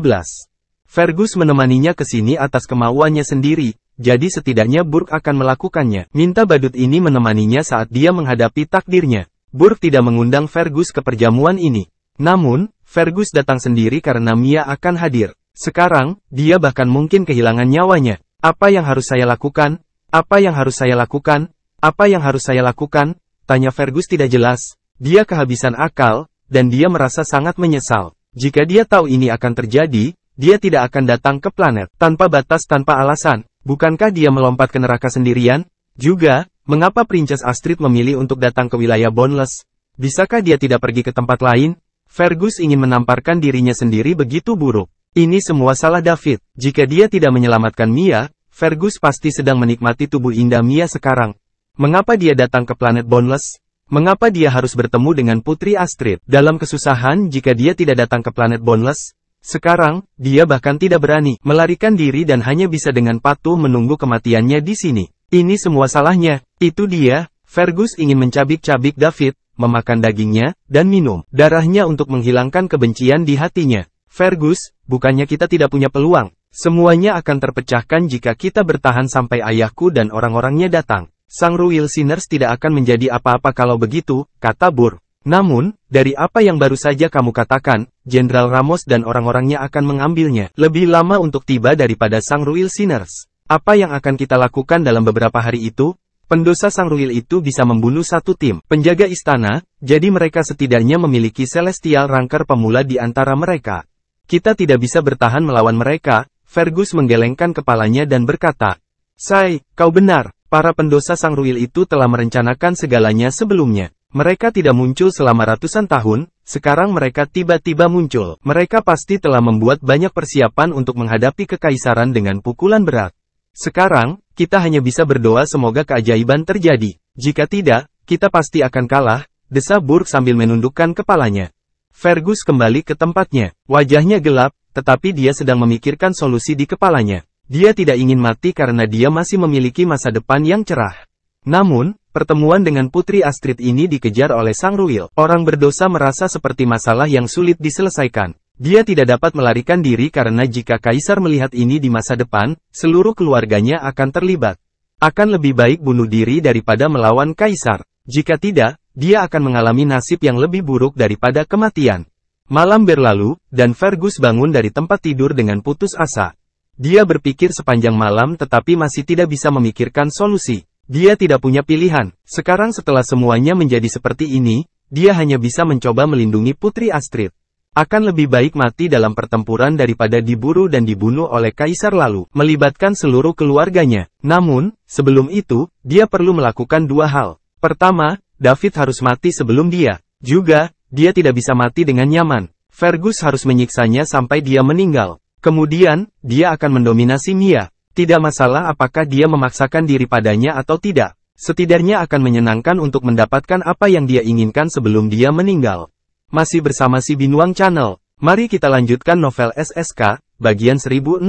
Fergus menemaninya ke sini atas kemauannya sendiri, jadi setidaknya Burke akan melakukannya. Minta badut ini menemaninya saat dia menghadapi takdirnya. Burke tidak mengundang Fergus ke perjamuan ini. Namun, Fergus datang sendiri karena Mia akan hadir. Sekarang, dia bahkan mungkin kehilangan nyawanya. Apa yang harus saya lakukan? Apa yang harus saya lakukan? Apa yang harus saya lakukan? Tanya Fergus tidak jelas. Dia kehabisan akal, dan dia merasa sangat menyesal. Jika dia tahu ini akan terjadi, dia tidak akan datang ke planet tanpa batas tanpa alasan. Bukankah dia melompat ke neraka sendirian? Juga, mengapa Princess Astrid memilih untuk datang ke wilayah Boundless? Bisakah dia tidak pergi ke tempat lain? Fergus ingin menamparkan dirinya sendiri begitu buruk. Ini semua salah David. Jika dia tidak menyelamatkan Mia, Fergus pasti sedang menikmati tubuh indah Mia sekarang. Mengapa dia datang ke planet Boundless? Mengapa dia harus bertemu dengan Putri Astrid dalam kesusahan jika dia tidak datang ke planet Boundless? Sekarang, dia bahkan tidak berani melarikan diri dan hanya bisa dengan patuh menunggu kematiannya di sini. Ini semua salahnya. Itu dia, Fergus ingin mencabik-cabik David, memakan dagingnya, dan minum darahnya untuk menghilangkan kebencian di hatinya. Fergus, bukannya kita tidak punya peluang. Semuanya akan terpecahkan jika kita bertahan sampai ayahku dan orang-orangnya datang. Sang Royal Sinners tidak akan menjadi apa-apa kalau begitu, kata Burke. Namun, dari apa yang baru saja kamu katakan, Jenderal Ramos dan orang-orangnya akan mengambilnya lebih lama untuk tiba daripada Sang Royal Sinners. Apa yang akan kita lakukan dalam beberapa hari itu? Pendosa Sang Royal itu bisa membunuh satu tim penjaga istana, jadi mereka setidaknya memiliki Celestial Ranker pemula di antara mereka. Kita tidak bisa bertahan melawan mereka. Fergus menggelengkan kepalanya dan berkata, "Say, kau benar. Para pendosa Sang Royal itu telah merencanakan segalanya sebelumnya. Mereka tidak muncul selama ratusan tahun, sekarang mereka tiba-tiba muncul. Mereka pasti telah membuat banyak persiapan untuk menghadapi kekaisaran dengan pukulan berat. Sekarang, kita hanya bisa berdoa semoga keajaiban terjadi. Jika tidak, kita pasti akan kalah," desa Burke sambil menundukkan kepalanya. Fergus kembali ke tempatnya. Wajahnya gelap, tetapi dia sedang memikirkan solusi di kepalanya. Dia tidak ingin mati karena dia masih memiliki masa depan yang cerah. Namun, pertemuan dengan Putri Astrid ini dikejar oleh Sang Royal. Orang berdosa merasa seperti masalah yang sulit diselesaikan. Dia tidak dapat melarikan diri karena jika Kaisar melihat ini di masa depan, seluruh keluarganya akan terlibat. Akan lebih baik bunuh diri daripada melawan Kaisar. Jika tidak, dia akan mengalami nasib yang lebih buruk daripada kematian. Malam berlalu, dan Fergus bangun dari tempat tidur dengan putus asa. Dia berpikir sepanjang malam tetapi masih tidak bisa memikirkan solusi. Dia tidak punya pilihan. Sekarang setelah semuanya menjadi seperti ini, dia hanya bisa mencoba melindungi Putri Astrid. Akan lebih baik mati dalam pertempuran daripada diburu dan dibunuh oleh Kaisar lalu melibatkan seluruh keluarganya. Namun, sebelum itu, dia perlu melakukan dua hal. Pertama, David harus mati sebelum dia. Juga, dia tidak bisa mati dengan nyaman. Fergus harus menyiksanya sampai dia meninggal. Kemudian, dia akan mendominasi Mia. Tidak masalah apakah dia memaksakan diri padanya atau tidak. Setidaknya akan menyenangkan untuk mendapatkan apa yang dia inginkan sebelum dia meninggal. Masih bersama si Binuang Channel. Mari kita lanjutkan novel SSK, bagian 1016.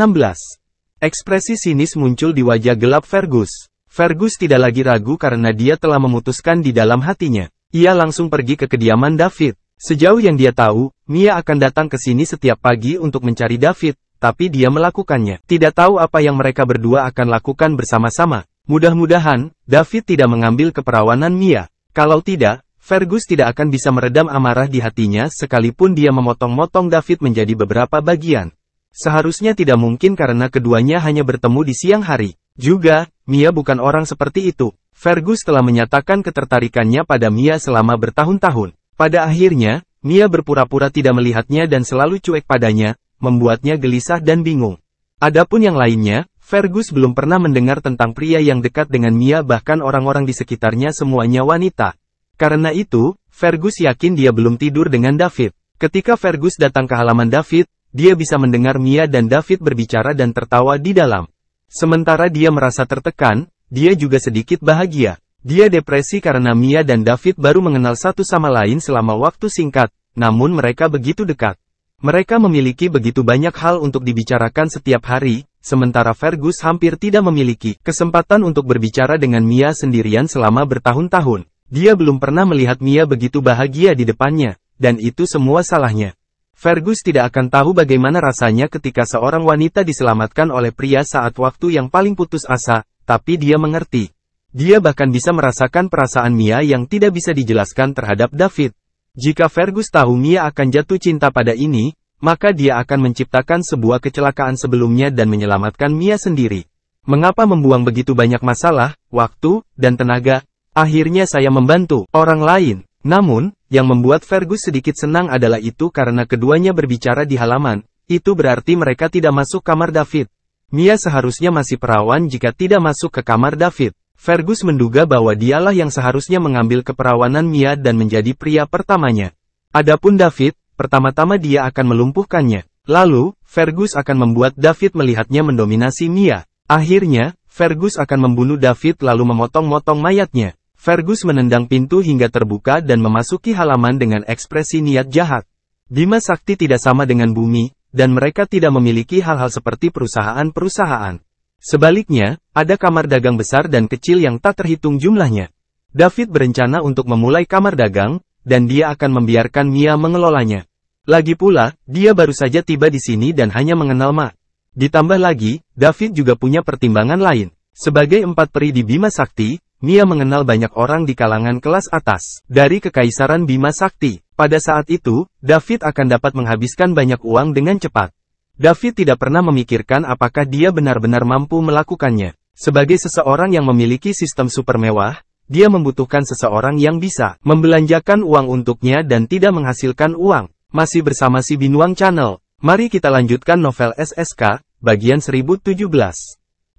Ekspresi sinis muncul di wajah gelap Fergus. Fergus tidak lagi ragu karena dia telah memutuskan di dalam hatinya. Ia langsung pergi ke kediaman David. Sejauh yang dia tahu, Mia akan datang ke sini setiap pagi untuk mencari David. Tapi dia melakukannya. Tidak tahu apa yang mereka berdua akan lakukan bersama-sama. Mudah-mudahan, David tidak mengambil keperawanan Mia. Kalau tidak, Fergus tidak akan bisa meredam amarah di hatinya sekalipun dia memotong-motong David menjadi beberapa bagian. Seharusnya tidak mungkin karena keduanya hanya bertemu di siang hari. Juga, Mia bukan orang seperti itu. Fergus telah menyatakan ketertarikannya pada Mia selama bertahun-tahun. Pada akhirnya, Mia berpura-pura tidak melihatnya dan selalu cuek padanya, membuatnya gelisah dan bingung. Adapun yang lainnya, Fergus belum pernah mendengar tentang pria yang dekat dengan Mia, bahkan orang-orang di sekitarnya semuanya wanita. Karena itu, Fergus yakin dia belum tidur dengan David. Ketika Fergus datang ke halaman David, dia bisa mendengar Mia dan David berbicara dan tertawa di dalam. Sementara dia merasa tertekan, dia juga sedikit bahagia. Dia depresi karena Mia dan David baru mengenal satu sama lain selama waktu singkat, namun mereka begitu dekat. Mereka memiliki begitu banyak hal untuk dibicarakan setiap hari, sementara Fergus hampir tidak memiliki kesempatan untuk berbicara dengan Mia sendirian selama bertahun-tahun. Dia belum pernah melihat Mia begitu bahagia di depannya, dan itu semua salahnya. Fergus tidak akan tahu bagaimana rasanya ketika seorang wanita diselamatkan oleh pria saat waktu yang paling putus asa, tapi dia mengerti. Dia bahkan bisa merasakan perasaan Mia yang tidak bisa dijelaskan terhadap David. Jika Fergus tahu Mia akan jatuh cinta pada ini, maka dia akan menciptakan sebuah kecelakaan sebelumnya dan menyelamatkan Mia sendiri. Mengapa membuang begitu banyak masalah, waktu, dan tenaga? Akhirnya saya membantu orang lain. Namun, yang membuat Fergus sedikit senang adalah itu karena keduanya berbicara di halaman. Itu berarti mereka tidak masuk kamar David. Mia seharusnya masih perawan jika tidak masuk ke kamar David. Fergus menduga bahwa dialah yang seharusnya mengambil keperawanan Mia dan menjadi pria pertamanya. Adapun David, pertama-tama dia akan melumpuhkannya. Lalu, Fergus akan membuat David melihatnya mendominasi Mia. Akhirnya, Fergus akan membunuh David lalu memotong-motong mayatnya. Fergus menendang pintu hingga terbuka dan memasuki halaman dengan ekspresi niat jahat. Bima Sakti tidak sama dengan bumi, dan mereka tidak memiliki hal-hal seperti perusahaan-perusahaan. Sebaliknya, ada kamar dagang besar dan kecil yang tak terhitung jumlahnya. David berencana untuk memulai kamar dagang, dan dia akan membiarkan Mia mengelolanya. Lagi pula, dia baru saja tiba di sini dan hanya mengenal Ma. Ditambah lagi, David juga punya pertimbangan lain. Sebagai empat peri di Bima Sakti, Mia mengenal banyak orang di kalangan kelas atas. Dari Kekaisaran Bima Sakti, pada saat itu, David akan dapat menghabiskan banyak uang dengan cepat. David tidak pernah memikirkan apakah dia benar-benar mampu melakukannya. Sebagai seseorang yang memiliki sistem super mewah, dia membutuhkan seseorang yang bisa membelanjakan uang untuknya dan tidak menghasilkan uang. Masih bersama si Binuang Channel, mari kita lanjutkan novel SSK, bagian 1017.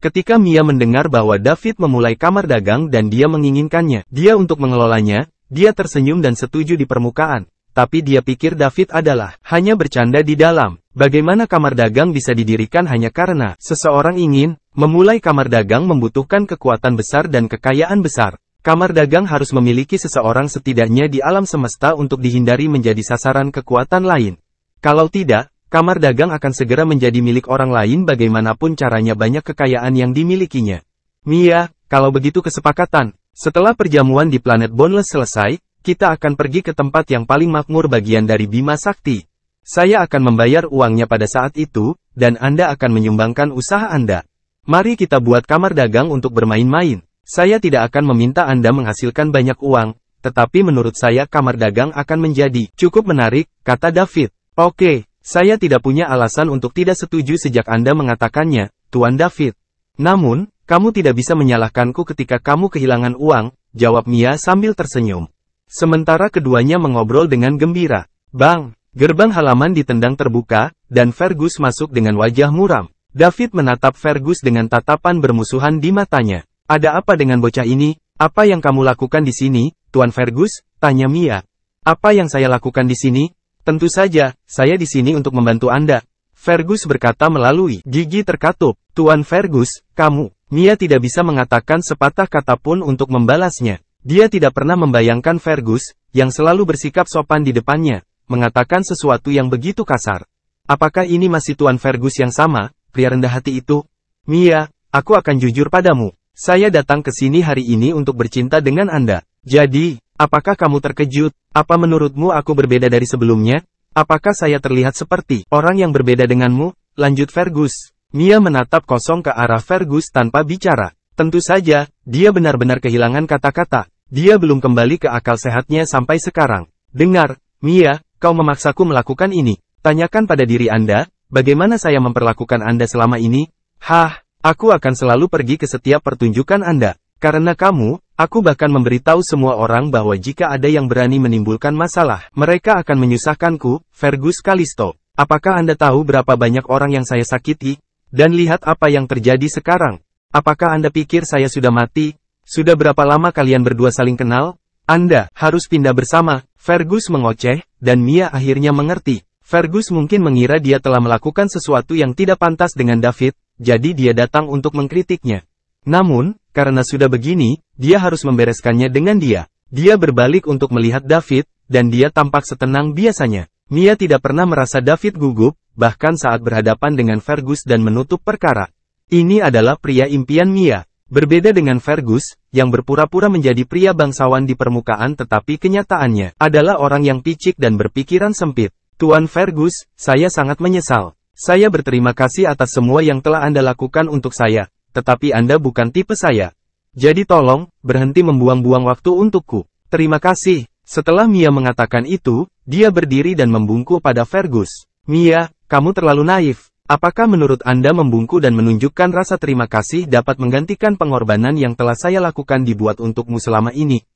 Ketika Mia mendengar bahwa David memulai kamar dagang dan dia menginginkannya, dia untuk mengelolanya, dia tersenyum dan setuju di permukaan. Tapi dia pikir David adalah hanya bercanda di dalam. Bagaimana kamar dagang bisa didirikan hanya karena seseorang ingin memulai kamar dagang membutuhkan kekuatan besar dan kekayaan besar. Kamar dagang harus memiliki seseorang setidaknya di alam semesta untuk dihindari menjadi sasaran kekuatan lain. Kalau tidak, kamar dagang akan segera menjadi milik orang lain bagaimanapun caranya banyak kekayaan yang dimilikinya. Mia, kalau begitu kesepakatan. Setelah perjamuan di planet Boundless selesai, kita akan pergi ke tempat yang paling makmur bagian dari Bima Sakti. Saya akan membayar uangnya pada saat itu, dan Anda akan menyumbangkan usaha Anda. Mari kita buat kamar dagang untuk bermain-main. Saya tidak akan meminta Anda menghasilkan banyak uang, tetapi menurut saya kamar dagang akan menjadi cukup menarik, kata David. Oke, saya tidak punya alasan untuk tidak setuju sejak Anda mengatakannya, Tuan David. Namun, kamu tidak bisa menyalahkanku ketika kamu kehilangan uang, jawab Mia sambil tersenyum. Sementara keduanya mengobrol dengan gembira. Bang! Gerbang halaman ditendang terbuka, dan Fergus masuk dengan wajah muram. David menatap Fergus dengan tatapan bermusuhan di matanya. Ada apa dengan bocah ini? Apa yang kamu lakukan di sini, Tuan Fergus? Tanya Mia. Apa yang saya lakukan di sini? Tentu saja, saya di sini untuk membantu Anda. Fergus berkata melalui gigi terkatup. Tuan Fergus, kamu. Mia tidak bisa mengatakan sepatah kata pun untuk membalasnya. Dia tidak pernah membayangkan Fergus, yang selalu bersikap sopan di depannya, mengatakan sesuatu yang begitu kasar. Apakah ini masih Tuan Fergus yang sama, pria rendah hati itu? Mia, aku akan jujur padamu. Saya datang ke sini hari ini untuk bercinta dengan Anda. Jadi, apakah kamu terkejut? Apa menurutmu aku berbeda dari sebelumnya? Apakah saya terlihat seperti orang yang berbeda denganmu? Lanjut Fergus. Mia menatap kosong ke arah Fergus tanpa bicara. Tentu saja, dia benar-benar kehilangan kata-kata. Dia belum kembali ke akal sehatnya sampai sekarang. Dengar, Mia, kau memaksaku melakukan ini. Tanyakan pada diri Anda, bagaimana saya memperlakukan Anda selama ini? Hah, aku akan selalu pergi ke setiap pertunjukan Anda. Karena kamu, aku bahkan memberitahu semua orang bahwa jika ada yang berani menimbulkan masalah, mereka akan menyusahkanku, Fergus Callisto. Apakah Anda tahu berapa banyak orang yang saya sakiti? Dan lihat apa yang terjadi sekarang. Apakah Anda pikir saya sudah mati? Sudah berapa lama kalian berdua saling kenal? Anda harus pindah bersama. Fergus mengoceh, dan Mia akhirnya mengerti. Fergus mungkin mengira dia telah melakukan sesuatu yang tidak pantas dengan David, jadi dia datang untuk mengkritiknya. Namun, karena sudah begini, dia harus membereskannya dengan dia. Dia berbalik untuk melihat David, dan dia tampak setenang biasanya. Mia tidak pernah merasa David gugup, bahkan saat berhadapan dengan Fergus dan menutup perkara. Ini adalah pria impian Mia. Berbeda dengan Fergus, yang berpura-pura menjadi pria bangsawan di permukaan tetapi kenyataannya adalah orang yang picik dan berpikiran sempit. Tuan Fergus, saya sangat menyesal. Saya berterima kasih atas semua yang telah Anda lakukan untuk saya, tetapi Anda bukan tipe saya. Jadi tolong, berhenti membuang-buang waktu untukku. Terima kasih. Setelah Mia mengatakan itu, dia berdiri dan membungkuk pada Fergus. Mia, kamu terlalu naif. Apakah menurut Anda membungkuk dan menunjukkan rasa terima kasih dapat menggantikan pengorbanan yang telah saya lakukan dibuat untukmu selama ini?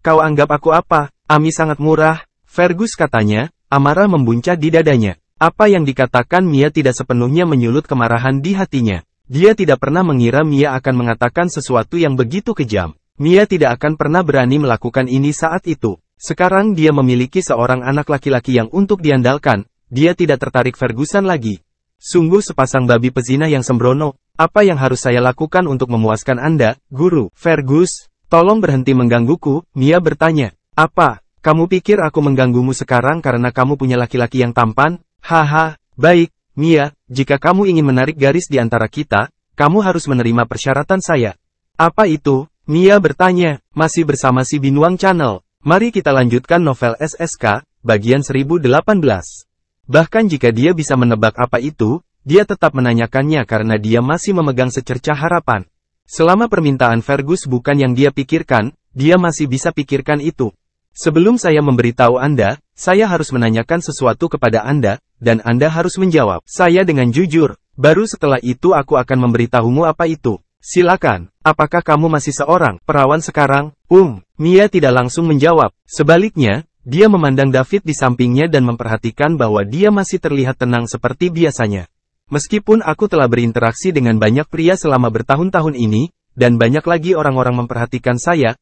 Kau anggap aku apa? Ami sangat murah, Fergus katanya, amarah membuncah di dadanya. Apa yang dikatakan Mia tidak sepenuhnya menyulut kemarahan di hatinya. Dia tidak pernah mengira Mia akan mengatakan sesuatu yang begitu kejam. Mia tidak akan pernah berani melakukan ini saat itu. Sekarang dia memiliki seorang anak laki-laki yang untuk diandalkan, dia tidak tertarik Ferguson lagi. Sungguh sepasang babi pezina yang sembrono. Apa yang harus saya lakukan untuk memuaskan Anda, Guru? Fergus, tolong berhenti menggangguku, Mia bertanya. Apa? Kamu pikir aku mengganggumu sekarang karena kamu punya laki-laki yang tampan? Haha, baik, Mia, jika kamu ingin menarik garis di antara kita, kamu harus menerima persyaratan saya. Apa itu? Mia bertanya. Masih bersama si Binuang Channel. Mari kita lanjutkan novel SSK, bagian 1018. Bahkan jika dia bisa menebak apa itu, dia tetap menanyakannya karena dia masih memegang secercah harapan. Selama permintaan Fergus bukan yang dia pikirkan, dia masih bisa pikirkan itu. Sebelum saya memberitahu Anda, saya harus menanyakan sesuatu kepada Anda, dan Anda harus menjawab saya dengan jujur. Baru setelah itu aku akan memberitahumu apa itu. Silakan, apakah kamu masih seorang perawan sekarang? Mia tidak langsung menjawab. Sebaliknya, dia memandang David di sampingnya dan memperhatikan bahwa dia masih terlihat tenang seperti biasanya. Meskipun aku telah berinteraksi dengan banyak pria selama bertahun-tahun ini, dan banyak lagi orang-orang memperhatikan saya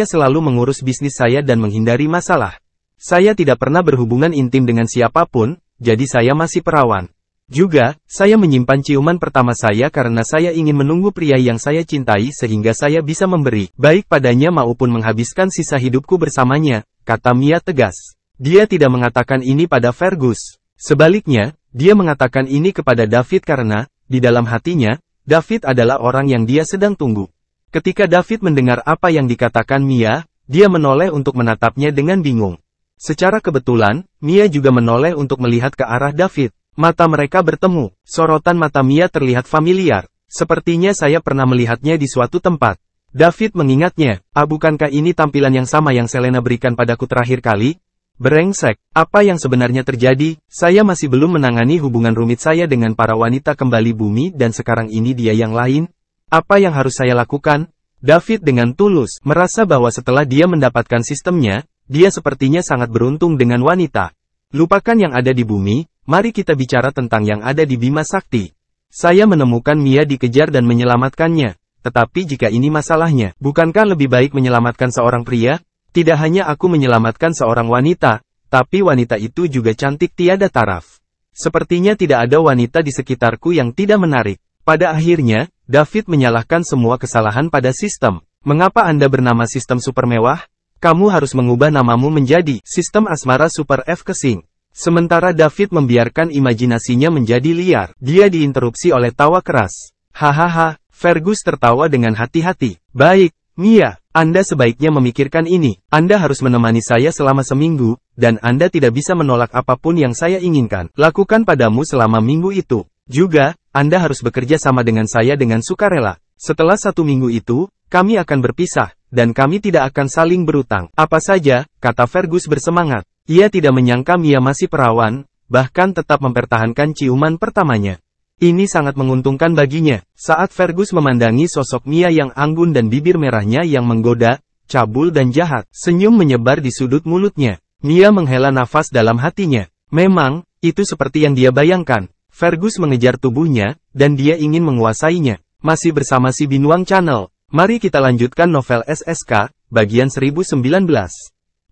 selalu mengurus bisnis saya dan menghindari masalah. Saya tidak pernah berhubungan intim dengan siapapun, jadi saya masih perawan. Juga, saya menyimpan ciuman pertama saya karena saya ingin menunggu pria yang saya cintai sehingga saya bisa memberi baik padanya maupun menghabiskan sisa hidupku bersamanya, kata Mia tegas. Dia tidak mengatakan ini pada Fergus. Sebaliknya, dia mengatakan ini kepada David karena, di dalam hatinya, David adalah orang yang dia sedang tunggu. Ketika David mendengar apa yang dikatakan Mia, dia menoleh untuk menatapnya dengan bingung. Secara kebetulan, Mia juga menoleh untuk melihat ke arah David. Mata mereka bertemu. Sorotan mata Mia terlihat familiar. Sepertinya saya pernah melihatnya di suatu tempat. David mengingatnya. Bukankah ini tampilan yang sama yang Selena berikan padaku terakhir kali? Brengsek. Apa yang sebenarnya terjadi? Saya masih belum menangani hubungan rumit saya dengan para wanita kembali bumi dan sekarang ini dia yang lain. Apa yang harus saya lakukan? David dengan tulus merasa bahwa setelah dia mendapatkan sistemnya, dia sepertinya sangat beruntung dengan wanita. Lupakan yang ada di bumi, mari kita bicara tentang yang ada di Bima Sakti. Saya menemukan Mia dikejar dan menyelamatkannya. Tetapi jika ini masalahnya, bukankah lebih baik menyelamatkan seorang pria? Tidak hanya aku menyelamatkan seorang wanita, tapi wanita itu juga cantik tiada taraf. Sepertinya tidak ada wanita di sekitarku yang tidak menarik. Pada akhirnya, David menyalahkan semua kesalahan pada sistem. Mengapa Anda bernama sistem super mewah? Kamu harus mengubah namamu menjadi Sistem Asmara Super F Kesing. Sementara David membiarkan imajinasinya menjadi liar. Dia diinterupsi oleh tawa keras. Hahaha, Fergus tertawa dengan hati-hati. Baik, Mia, Anda sebaiknya memikirkan ini. Anda harus menemani saya selama seminggu, dan Anda tidak bisa menolak apapun yang saya inginkan lakukan padamu selama minggu itu. Juga, Anda harus bekerja sama dengan saya dengan sukarela. Setelah 1 minggu itu, kami akan berpisah, dan kami tidak akan saling berutang. Apa saja, kata Fergus bersemangat. Ia tidak menyangka Mia masih perawan, bahkan tetap mempertahankan ciuman pertamanya. Ini sangat menguntungkan baginya. Saat Fergus memandangi sosok Mia yang anggun dan bibir merahnya yang menggoda, cabul dan jahat, senyum menyebar di sudut mulutnya. Mia menghela nafas dalam hatinya. Memang, itu seperti yang dia bayangkan. Fergus mengejar tubuhnya, dan dia ingin menguasainya. Masih bersama si Binuang Channel. Mari kita lanjutkan novel SSK, bagian 1019.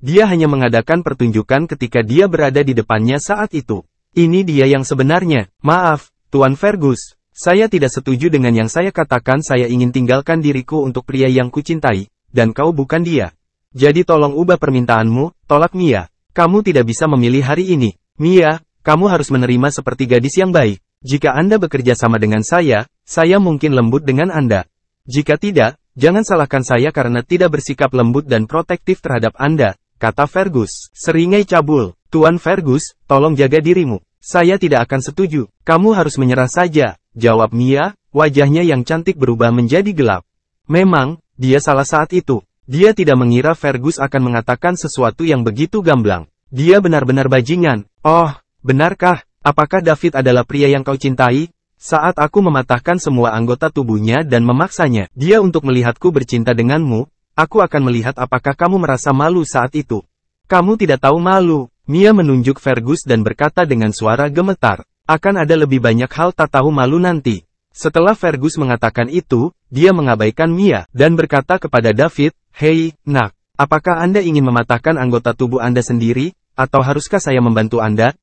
Dia hanya mengadakan pertunjukan ketika dia berada di depannya saat itu. Ini dia yang sebenarnya. Maaf, Tuan Fergus. Saya tidak setuju dengan yang saya katakan. Saya ingin tinggalkan diriku untuk pria yang kucintai, dan kau bukan dia. Jadi tolong ubah permintaanmu, tolak Mia. Kamu tidak bisa memilih hari ini. Mia, kamu harus menerima seperti gadis yang baik. Jika Anda bekerja sama dengan saya mungkin lembut dengan Anda. Jika tidak, jangan salahkan saya karena tidak bersikap lembut dan protektif terhadap Anda, kata Fergus. Seringai cabul, Tuan Fergus, tolong jaga dirimu. Saya tidak akan setuju. Kamu harus menyerah saja, jawab Mia, wajahnya yang cantik berubah menjadi gelap. Memang, dia salah saat itu. Dia tidak mengira Fergus akan mengatakan sesuatu yang begitu gamblang. Dia benar-benar bajingan. Oh, benarkah? Apakah David adalah pria yang kau cintai? Saat aku mematahkan semua anggota tubuhnya dan memaksanya dia untuk melihatku bercinta denganmu, aku akan melihat apakah kamu merasa malu saat itu. Kamu tidak tahu malu. Mia menunjuk Fergus dan berkata dengan suara gemetar. Akan ada lebih banyak hal tak tahu malu nanti. Setelah Fergus mengatakan itu, dia mengabaikan Mia dan berkata kepada David, "Hei, nak, apakah Anda ingin mematahkan anggota tubuh Anda sendiri, atau haruskah saya membantu Anda?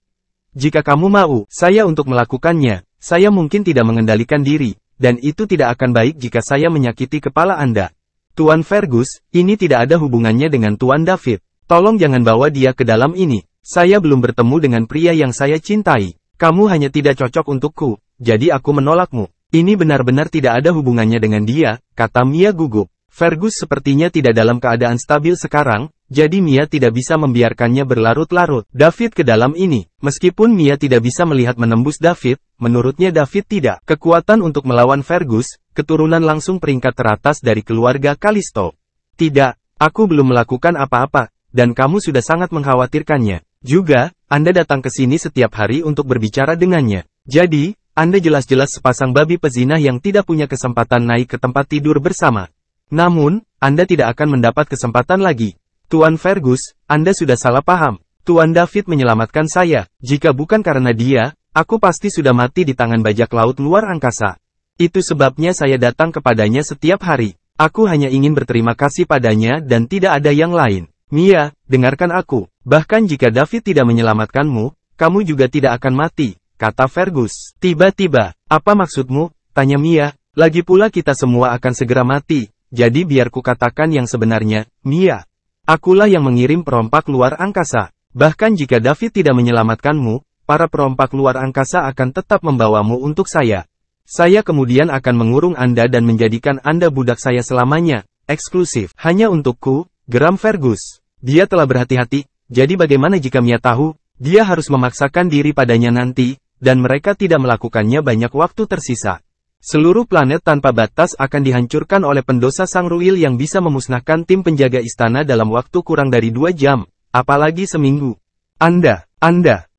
Jika kamu mau, saya untuk melakukannya. Saya mungkin tidak mengendalikan diri, dan itu tidak akan baik jika saya menyakiti kepala Anda." Tuan Fergus, ini tidak ada hubungannya dengan Tuan David. Tolong jangan bawa dia ke dalam ini. Saya belum bertemu dengan pria yang saya cintai. Kamu hanya tidak cocok untukku, jadi aku menolakmu. Ini benar-benar tidak ada hubungannya dengan dia, kata Mia gugup. Fergus sepertinya tidak dalam keadaan stabil sekarang, jadi Mia tidak bisa membiarkannya berlarut-larut. David ke dalam ini. Meskipun Mia tidak bisa melihat menembus David, menurutnya David tidak kekuatan untuk melawan Fergus, keturunan langsung peringkat teratas dari keluarga Kalisto. Tidak, aku belum melakukan apa-apa, dan kamu sudah sangat mengkhawatirkannya. Juga, Anda datang ke sini setiap hari untuk berbicara dengannya. Jadi, Anda jelas-jelas sepasang babi pezinah yang tidak punya kesempatan naik ke tempat tidur bersama. Namun, Anda tidak akan mendapat kesempatan lagi. Tuan Fergus, Anda sudah salah paham. Tuan David menyelamatkan saya. Jika bukan karena dia, aku pasti sudah mati di tangan bajak laut luar angkasa. Itu sebabnya saya datang kepadanya setiap hari. Aku hanya ingin berterima kasih padanya dan tidak ada yang lain. Mia, dengarkan aku. Bahkan jika David tidak menyelamatkanmu, kamu juga tidak akan mati, kata Fergus. Tiba-tiba, apa maksudmu? Tanya Mia. Lagi pula kita semua akan segera mati, jadi biar ku katakan yang sebenarnya, Mia. Akulah yang mengirim perompak luar angkasa. Bahkan jika David tidak menyelamatkanmu, para perompak luar angkasa akan tetap membawamu untuk saya. Saya kemudian akan mengurung Anda dan menjadikan Anda budak saya selamanya, eksklusif, hanya untukku, geram Fergus. Dia telah berhati-hati, jadi bagaimana jika Mia tahu, dia harus memaksakan diri padanya nanti, dan mereka tidak melakukannya banyak waktu tersisa. Seluruh planet tanpa batas akan dihancurkan oleh pendosa Sang Ruil yang bisa memusnahkan tim penjaga istana dalam waktu kurang dari 2 jam, apalagi seminggu. Anda,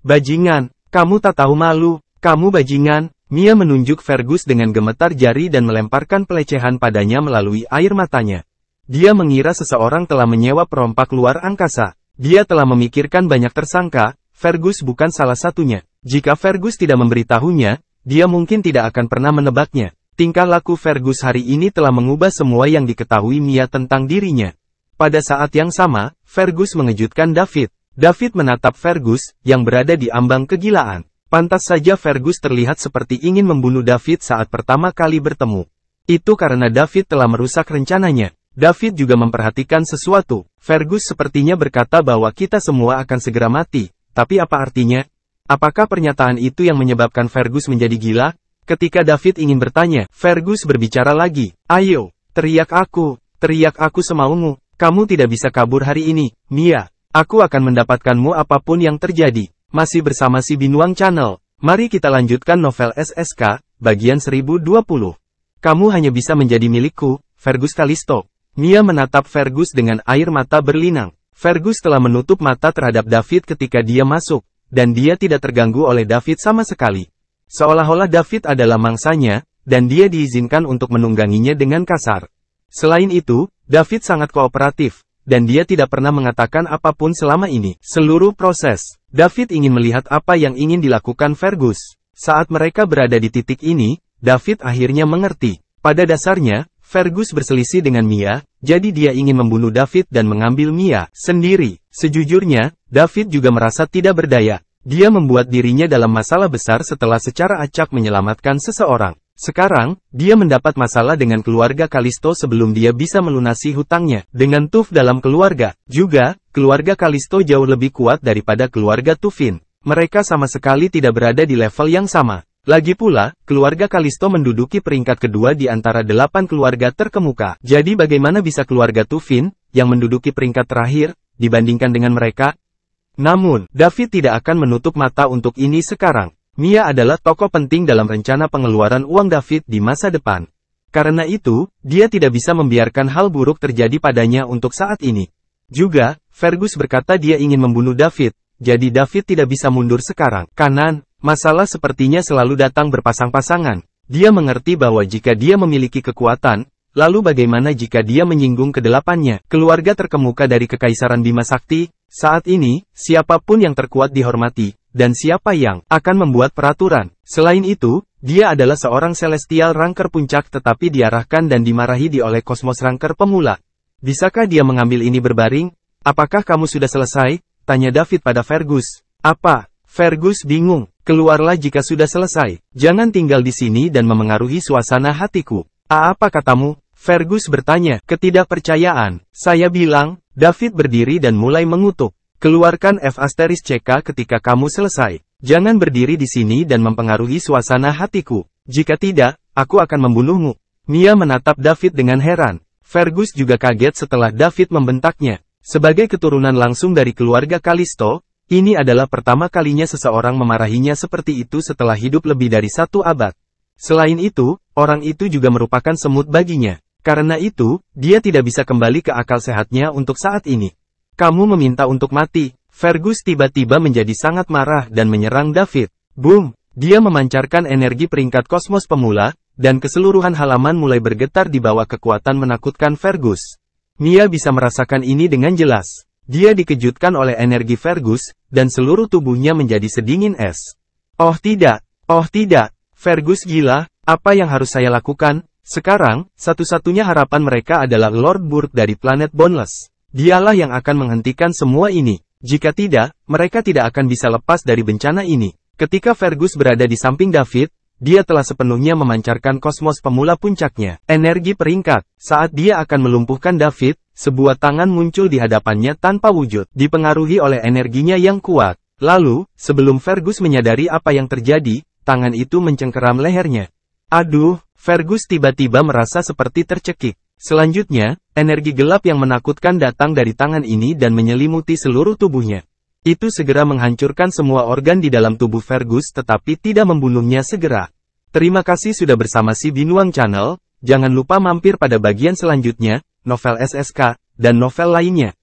bajingan, kamu tak tahu malu, kamu bajingan. Mia menunjuk Fergus dengan gemetar jari dan melemparkan pelecehan padanya melalui air matanya. Dia mengira seseorang telah menyewa perompak luar angkasa. Dia telah memikirkan banyak tersangka, Fergus bukan salah satunya. Jika Fergus tidak memberitahunya, dia mungkin tidak akan pernah menebaknya. Tingkah laku Fergus hari ini telah mengubah semua yang diketahui Mia tentang dirinya. Pada saat yang sama, Fergus mengejutkan David. David menatap Fergus, yang berada di ambang kegilaan. Pantas saja Fergus terlihat seperti ingin membunuh David saat pertama kali bertemu. Itu karena David telah merusak rencananya. David juga memperhatikan sesuatu. Fergus sepertinya berkata bahwa kita semua akan segera mati. Tapi apa artinya? Apakah pernyataan itu yang menyebabkan Fergus menjadi gila? Ketika David ingin bertanya, Fergus berbicara lagi. Ayo, teriak aku semaumu. Kamu tidak bisa kabur hari ini, Mia. Aku akan mendapatkanmu apapun yang terjadi. Masih bersama si Binuang Channel. Mari kita lanjutkan novel SSK, bagian 1020. Kamu hanya bisa menjadi milikku, Fergus Kalisto. Mia menatap Fergus dengan air mata berlinang. Fergus telah menutup mata terhadap David ketika dia masuk, dan dia tidak terganggu oleh David sama sekali. Seolah-olah David adalah mangsanya, dan dia diizinkan untuk menungganginya dengan kasar. Selain itu, David sangat kooperatif, dan dia tidak pernah mengatakan apapun selama ini. Seluruh proses, David ingin melihat apa yang ingin dilakukan Fergus. Saat mereka berada di titik ini, David akhirnya mengerti. Pada dasarnya, Fergus berselisih dengan Mia, jadi dia ingin membunuh David dan mengambil Mia sendiri. Sejujurnya, David juga merasa tidak berdaya. Dia membuat dirinya dalam masalah besar setelah secara acak menyelamatkan seseorang. Sekarang, dia mendapat masalah dengan keluarga Kalisto sebelum dia bisa melunasi hutangnya. Dengan Tuf dalam keluarga, juga, keluarga Kalisto jauh lebih kuat daripada keluarga Tufin. Mereka sama sekali tidak berada di level yang sama. Lagi pula, keluarga Kalisto menduduki peringkat kedua di antara 8 keluarga terkemuka. Jadi bagaimana bisa keluarga Tufin, yang menduduki peringkat terakhir, dibandingkan dengan mereka? Namun, David tidak akan menutup mata untuk ini sekarang. Mia adalah tokoh penting dalam rencana pengeluaran uang David di masa depan. Karena itu, dia tidak bisa membiarkan hal buruk terjadi padanya untuk saat ini. Juga, Fergus berkata dia ingin membunuh David, jadi David tidak bisa mundur sekarang. Kanan. Masalah sepertinya selalu datang berpasang-pasangan. Dia mengerti bahwa jika dia memiliki kekuatan, lalu bagaimana jika dia menyinggung kedelapannya, keluarga terkemuka dari Kekaisaran Bima Sakti. Saat ini, siapapun yang terkuat dihormati, dan siapa yang akan membuat peraturan. Selain itu, dia adalah seorang Celestial Ranker puncak tetapi diarahkan dan dimarahi oleh Kosmos Ranker pemula. Bisakah dia mengambil ini berbaring? Apakah kamu sudah selesai? Tanya David pada Fergus. Apa? Fergus bingung. Keluarlah jika sudah selesai. Jangan tinggal di sini dan memengaruhi suasana hatiku. Apa katamu? Fergus bertanya. Ketidakpercayaan. Saya bilang. David berdiri dan mulai mengutuk. Keluarkan F***CK ketika kamu selesai. Jangan berdiri di sini dan mempengaruhi suasana hatiku. Jika tidak, aku akan membunuhmu. Mia menatap David dengan heran. Fergus juga kaget setelah David membentaknya. Sebagai keturunan langsung dari keluarga Kalisto, ini adalah pertama kalinya seseorang memarahinya seperti itu setelah hidup lebih dari 1 abad. Selain itu, orang itu juga merupakan semut baginya. Karena itu, dia tidak bisa kembali ke akal sehatnya untuk saat ini. Kamu meminta untuk mati. Fergus tiba-tiba menjadi sangat marah dan menyerang David. Boom! Dia memancarkan energi peringkat kosmos pemula, dan keseluruhan halaman mulai bergetar di bawah kekuatan menakutkan Fergus. Mia bisa merasakan ini dengan jelas. Dia dikejutkan oleh energi Fergus, dan seluruh tubuhnya menjadi sedingin es. Oh tidak! Oh tidak! Fergus gila, apa yang harus saya lakukan? Sekarang, satu-satunya harapan mereka adalah Lord Burke dari planet Boneless. Dialah yang akan menghentikan semua ini. Jika tidak, mereka tidak akan bisa lepas dari bencana ini. Ketika Fergus berada di samping David, dia telah sepenuhnya memancarkan kosmos pemula puncaknya. Energi peringkat. Saat dia akan melumpuhkan David, sebuah tangan muncul di hadapannya tanpa wujud, dipengaruhi oleh energinya yang kuat. Lalu, sebelum Fergus menyadari apa yang terjadi, tangan itu mencengkeram lehernya. Aduh, Fergus tiba-tiba merasa seperti tercekik. Selanjutnya, energi gelap yang menakutkan datang dari tangan ini dan menyelimuti seluruh tubuhnya. Itu segera menghancurkan semua organ di dalam tubuh Fergus tetapi tidak membunuhnya segera. Terima kasih sudah bersama si Binuang Channel, jangan lupa mampir pada bagian selanjutnya, novel SSK, dan novel lainnya.